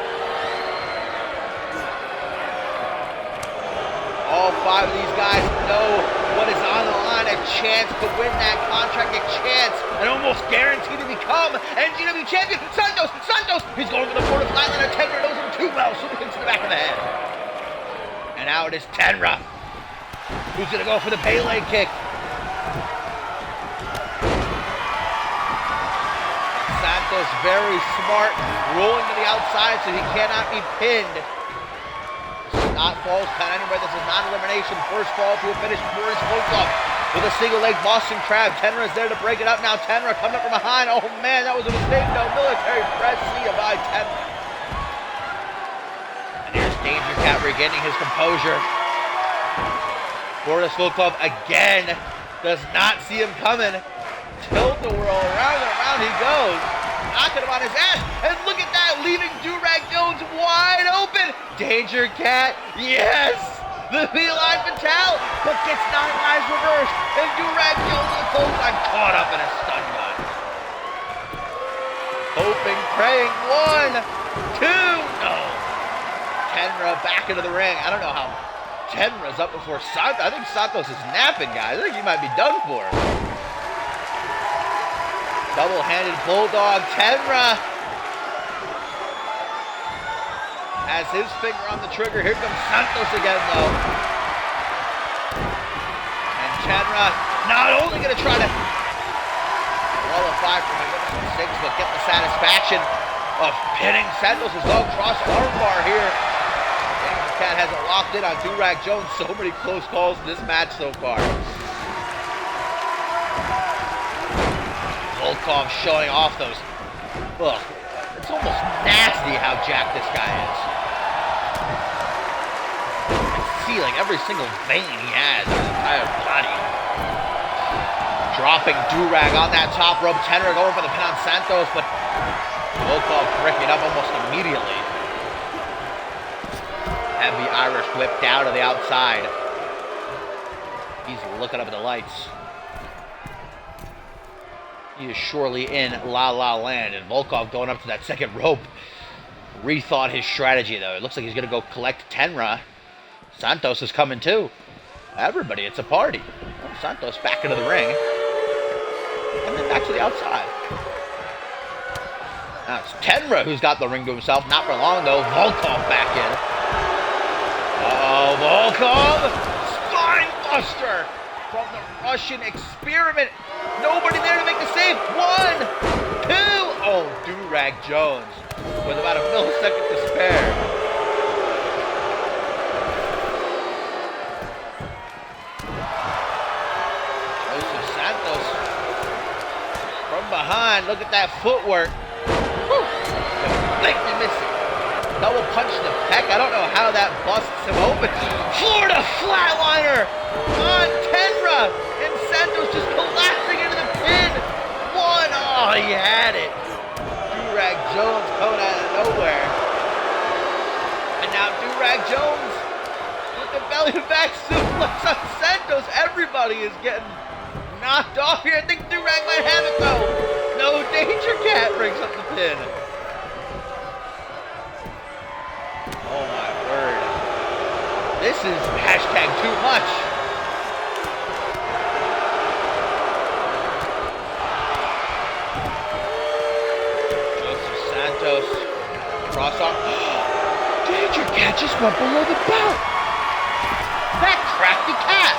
All 5 of these guys know what is on the line, a chance to win that contract, a chance, and almost guaranteed to become NGW champion. Santos, he's going for the Florida Flatliner. Tenra knows him too well, so he kicks in the back of the head. And now it is Tenra who's going to go for the Pele kick. Santos very smart, rolling to the outside so he cannot be pinned. Not falls count anywhere. This is not elimination. First fall to a finish. Boris Volkov with a single leg Boston Crab. Tenra is there to break it up now. Tenra coming up from behind. Oh man, that was a mistake. No, military press. See you by Tenra. And here's Danger Cat regaining his composure. Boris Volkov again does not see him coming. Tilt-a-whirl, around and around he goes. Knocking him on his ass. And look at that, leaving Durag Jones wide open. Danger Cat, yes! The feline fatale, but gets 9 lives reversed. And Durag Jones with a clothesline caught up in a stun gun. Hoping, praying, 1, 2, no. Tenra back into the ring. I don't know how Tenra's up before Santos. I think Santos is napping, guys. I think he might be done for. Double-handed bulldog. Tenra has his finger on the trigger. Here comes Santos again, though. And Tenra not only going to try to qualify for Magnificent 6, but get the satisfaction of pinning Santos' long cross armbar here. Danger Cat has it locked in on Durag Jones. So many close calls in this match so far. Volkov showing off those. Look, it's almost nasty how jacked this guy is. You can see like every single vein he has in his entire body. Dropping Durag on that top rope. Tenra going for the pin on Santos, but Volkov breaking up almost immediately. Heavy Irish whip down to the outside. He's looking up at the lights. He is surely in La La Land, and Volkov going up to that second rope. Rethought his strategy, though. It looks like he's going to go collect Tenra. Santos is coming, too. Everybody, it's a party. Well, Santos back into the ring. And then back to the outside. Now it's Tenra who's got the ring to himself. Not for long, though. Volkov back in. Oh, Volkov! Spine buster from the Russian experiment. Nobody there to make the save. 1, 2. Oh, Do-Rag Jones with about a millisecond to spare. Joseph Santos from behind. Look at that footwork. Woo. Completely missing. Double punch to the pec. I don't know how that busts him open. Florida flatliner on Tenra. And Santos just collapsing into the pin. One. Oh, he had it. Do-Rag Jones coming out of nowhere. And now Do-Rag Jones with the belly to back suplex on Santos. Everybody is getting knocked off here. I think Do-Rag might have it though. No, Danger Cat brings up the pin. Oh my word. This is hashtag too much. Joseph Santos. Cross arm. Danger Cat just went below the belt. That crafty cat.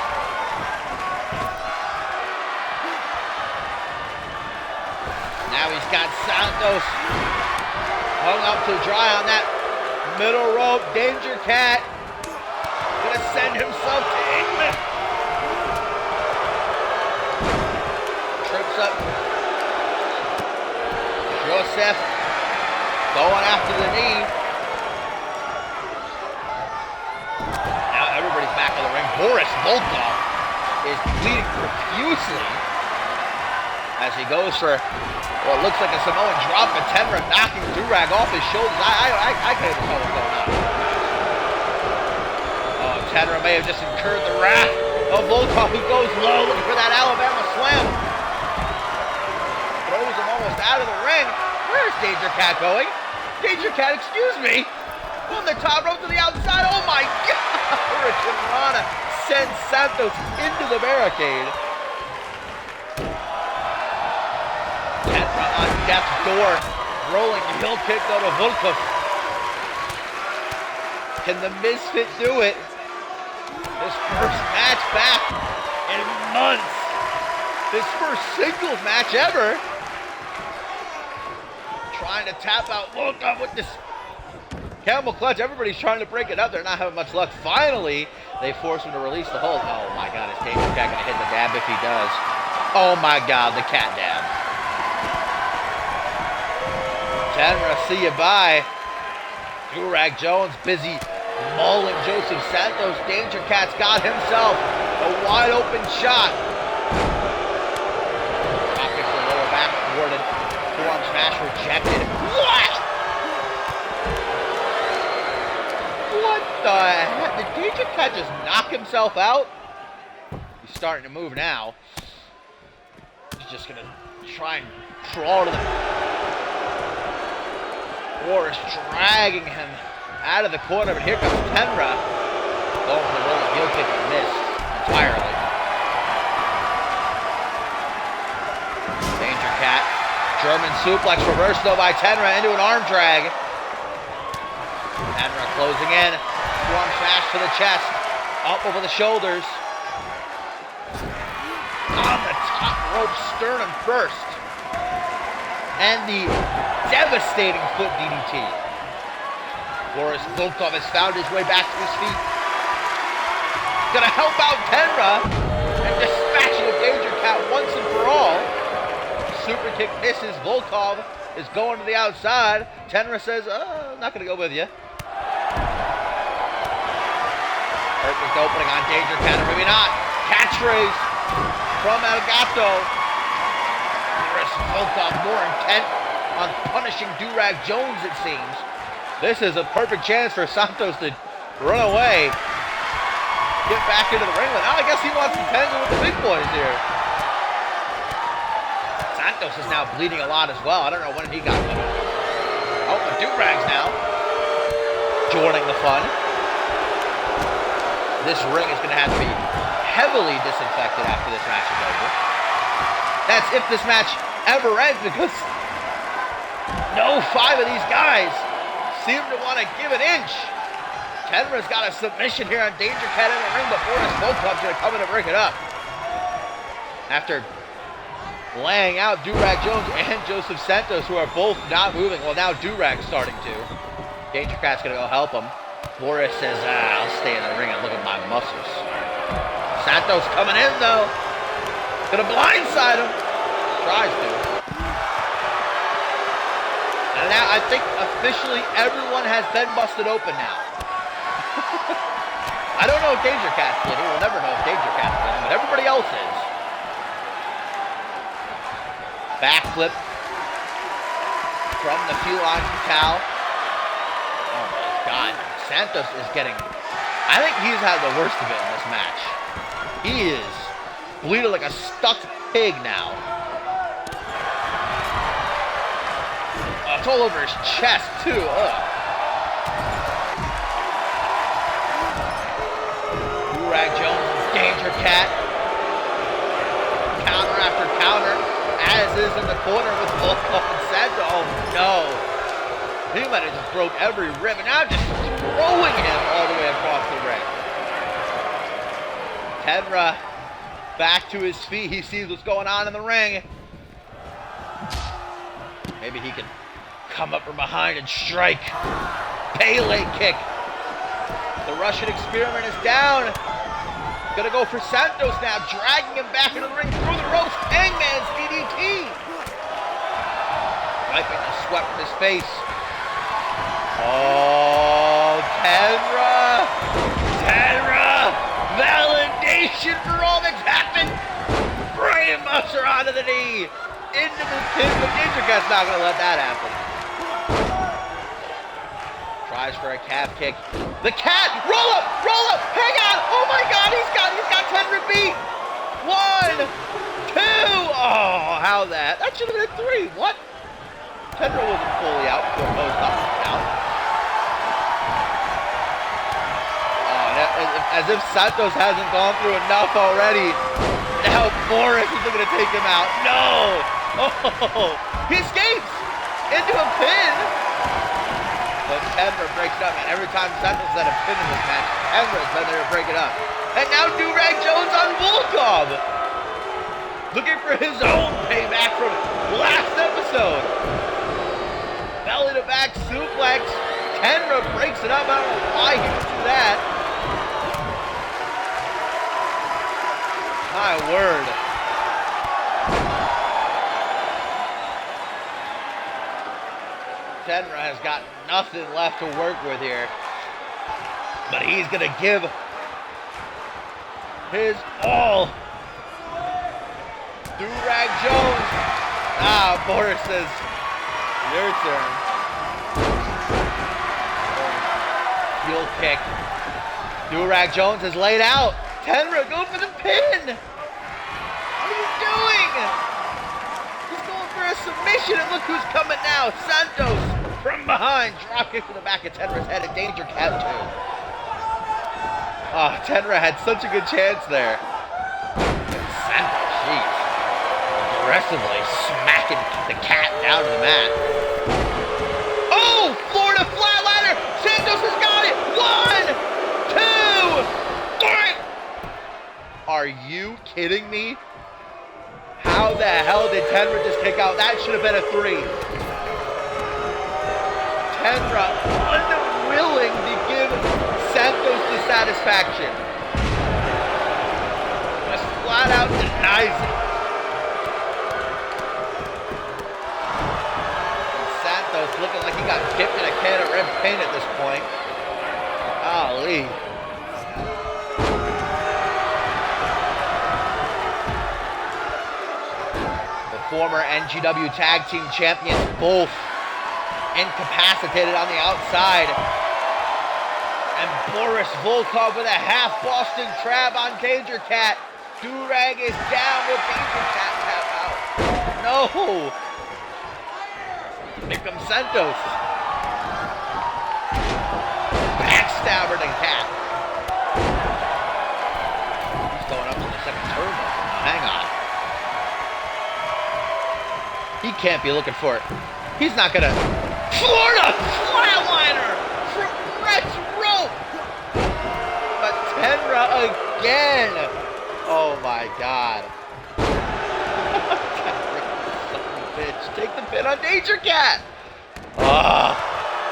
Now he's got Santos hung up to dry on that middle rope. Danger Cat gonna send himself to England. Trips up Joseph going after the knee. Now everybody's back in the ring. Boris Volkov is bleeding profusely as he goes for what looks like a Samoan drop, but Tenra knocking Do-Rag off his shoulders. I can't even tell what's going on. Oh, Tenra may have just incurred the wrath of Volkov, who goes low, looking for that Alabama slam. Throws him almost out of the ring. Where's Danger Cat going? Danger Cat, excuse me. From the top rope to the outside. Oh my God! Hurricane Rana sends Santos into the barricade. On death's door, rolling heel kick out of Volkov. Can the Misfit do it? His first match back in months. His first singles match ever. Trying to tap out Volkov with this camel clutch. Everybody's trying to break it up. They're not having much luck. Finally, they force him to release the hold. Oh my God, is Danger Cat gonna hit the dab if he does? Oh my God, the cat dab. Tenra, see you bye. Do-Rag Jones busy mauling Joseph Santos. Danger Cat's got himself a wide open shot. Rocket to the lower back, thwarted. Forearm smash rejected. What? What the heck? Did Danger Cat just knock himself out? He's starting to move now. He's just gonna try and crawl to the... Boris dragging him out of the corner, but here comes Tenra. Going for the rolling heel kick and missed entirely. Danger Cat. German suplex reversed though by Tenra into an arm drag. Tenra closing in. Forearm smash to the chest. Up over the shoulders. On the top rope, sternum first. And the devastating foot DDT. Boris Volkov has found his way back to his feet. Gonna help out Tenra and dispatching a Danger Cat once and for all. Super kick misses. Volkov is going to the outside. Tenra says, I'm not gonna go with you. Perfect opening on Danger Cat, or maybe not. Catchphrase from Elgato. Volkov more intent on punishing Do-Rag Jones, it seems. This is a perfect chance for Santos to run away. Get back into the ring. Now I guess he wants to tangle with the big boys here. Santos is now bleeding a lot as well. I don't know when he got cut. Oh, the Do-Rags now joining the fun. This ring is going to have to be heavily disinfected after this match is over. That's if this match ever ends, because no 5 of these guys seem to want to give an inch. Tenra's got a submission here on Danger Cat in the ring, but Boris Volkov's going to come in and break it up. After laying out Durag Jones and Joseph Santos, who are both not moving. Well, now Durag's starting to. Danger Cat's gonna go help him. Boris says, I'll stay in the ring and look at my muscles. Santos coming in, though. Gonna blindside him. Tries to. And now I think officially everyone has been busted open now. I don't know if Danger Cat's bleeding. We'll never know if Danger Cat's bleeding, but everybody else is. Backflip from the feline towel. Oh my God. Santos is getting... I think he's had the worst of it in this match. He is bleeding like a stuck pig now. Oh, it's all over his chest, too. Ugh. Durag Jones, Danger Cat. Counter after counter. As is in the corner with Volkov and Santos. Oh, no. He might have just broke every rib. And now just throwing him all the way across the ring. Tenra back to his feet. He sees what's going on in the ring. Maybe he can come up from behind and strike. Pele kick. The Russian experiment is down. Gonna go for Santos now, dragging him back into the ring through the ropes. Hangman's DDT. Wiping the sweat from his face. Oh, Tenra! Tenra! Validation for all that's happened! Brainbuster onto the knee! Into the pin, but Danger Cat's not gonna let that happen. Tries for a calf kick. The cat! Roll up! Roll up! Hang on! Oh my God! He's got Tenra beat! 1, 2! Oh, how that? That should have been 3. What? Tenra wasn't fully out. Post up and down. As if Santos hasn't gone through enough already. Now Boris is looking to take him out. No! Oh! He escapes! Into a pin! But Tenra breaks it up, and every time Santos had a pin in this match, Tenra's been there to break it up. And now Durag Jones on Volkov! Looking for his own payback from last episode. Belly to back suplex. Tenra breaks it up. I don't know why he would do that. My word. Tenra has got nothing left to work with here. But he's going to give his all. Durag Jones. Boris says, your turn. Heel kick. Durag Jones is laid out. Tenra, go for the pin. What are you doing? He's going for a submission, and look who's coming now. Santos from behind. Drop kick to the back of Tenra's head, and Danger Cat too. Oh, Tenra had such a good chance there. And Santos, jeez. Aggressively smacking the cat down to the mat. Oh, Florida flatliner. Santos has got it. 1, 2, 3. Are you kidding me? How the hell did Tenra just kick out? That should have been a 3. Tenra unwilling to give Santos the satisfaction. Just flat out denies it. Looking like he got dipped in a can of red paint at this point. Golly. The former NGW Tag Team Champions both incapacitated on the outside. And Boris Volkov with a half Boston Crab on Danger Cat. Durag is down with Danger Cat tap out. No! Here comes Santos. Backstabber to Cat. He's going up to the second turnbuckle. Hang on. He can't be looking for it. He's not gonna. Florida flatliner from Brett's rope. But Tenra again. Oh my God. to take the pin on Danger Cat.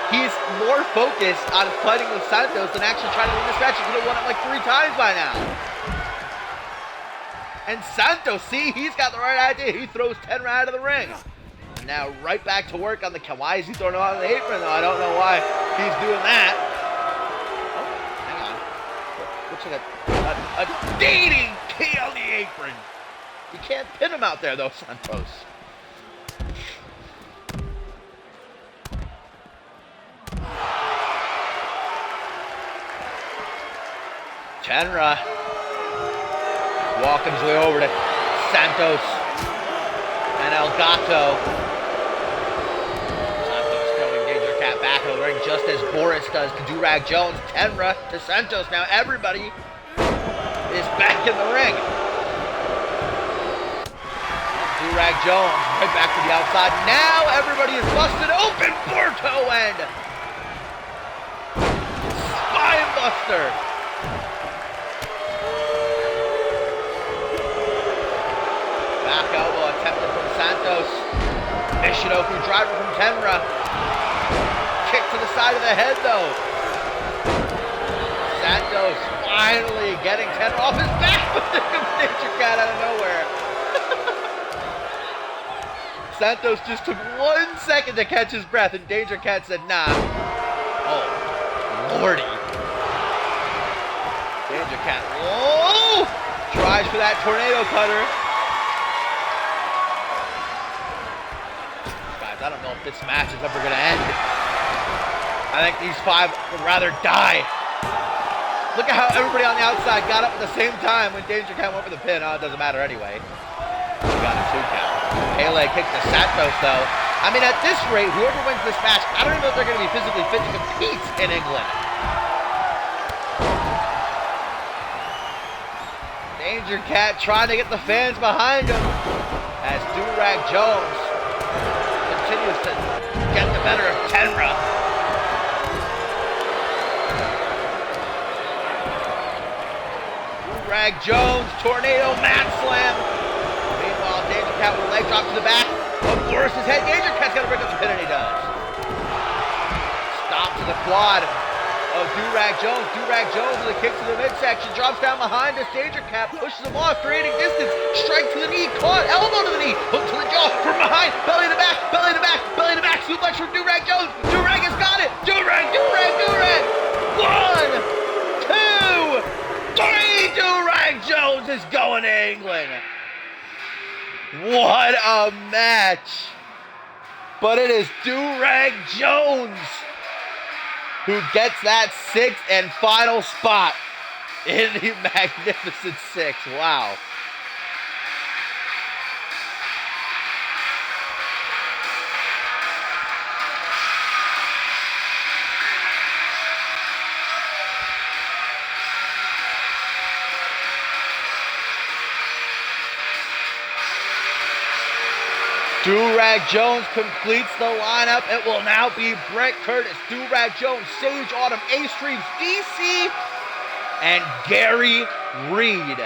He's more focused on fighting with Santos than actually trying to win this match. He could have won it like 3 times by now. And Santos, see, he's got the right idea. He throws Tenra out of the ring. And now right back to work on the... Why is he throwing him out of the apron, though? I don't know why he's doing that. Oh, hang on. Looks like a dating key on the apron. You can't pin him out there, though, Santos. Tenra walking his way over to Santos and El Gato. Santos throwing Danger Cat back in the ring just as Boris does to Durag Jones. Tenra to Santos. Now everybody is back in the ring. Durag Jones right back to the outside. Now everybody is busted open. Porto and Spine Buster. Back elbow attempted from Santos. Michinoku driver from Tenra. Kick to the side of the head though. Santos finally getting Tenra off his back, but there comes Danger Cat out of nowhere. Santos just took 1 second to catch his breath, and Danger Cat said, nah. Oh, lordy. Danger Cat, whoa! Tries for that tornado cutter. I don't know if this match is ever going to end. I think these 5 would rather die. Look at how everybody on the outside got up at the same time when Danger Cat went for the pin. Oh, it doesn't matter anyway. We got a 2 count. Pele kicked to Santos, though. I mean, at this rate, whoever wins this match, I don't even know if they're going to be physically fit to compete in England. Danger Cat trying to get the fans behind him as Durag Jones continues to get the better of Tenra. Durag Jones, tornado mat slam. Meanwhile, Danger Cat with a leg drop to the back. Of course, his head. Danger Cat's got to break up the pin, and he does. Stop to the quad of Durag Jones. Durag Jones with a kick to the midsection. Drops down behind us. Danger Cat pushes him off, creating distance. Strike to the knee. Caught. Elbow to the knee. Hook to the jaw. From behind. Belly to back. Belly to back. Belly to back. Suplex from Durag Jones. Durag has got it. Durag. 1, 2, 3. Durag Jones is going to England. What a match. But it is Durag Jones who gets that 6th and final spot in the Magnificent 6. Wow. Durag Jones completes the lineup. It will now be Brett Curtis, Durag Jones, Sage Autumn, Ace Reeves, DC, and Gary Reed.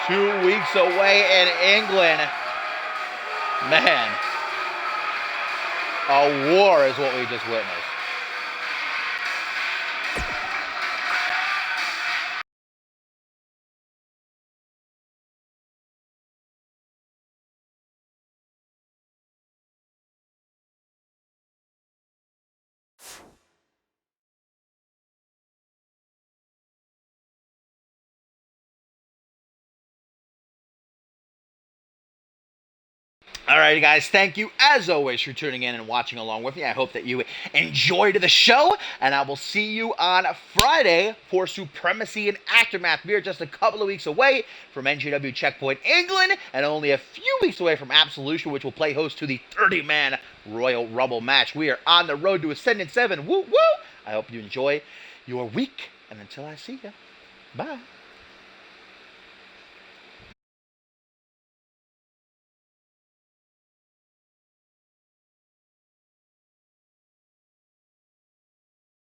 2 weeks away in England. Man, a war is what we just witnessed. Alrighty, guys, thank you as always for tuning in and watching along with me. I hope that you enjoyed the show, and I will see you on Friday for Supremacy and Aftermath. We are just a couple of weeks away from NGW Checkpoint England, and only a few weeks away from Absolution, which will play host to the 30-man Royal Rumble match. We are on the road to Ascendant 7. Woo woo! I hope you enjoy your week, and until I see you, bye.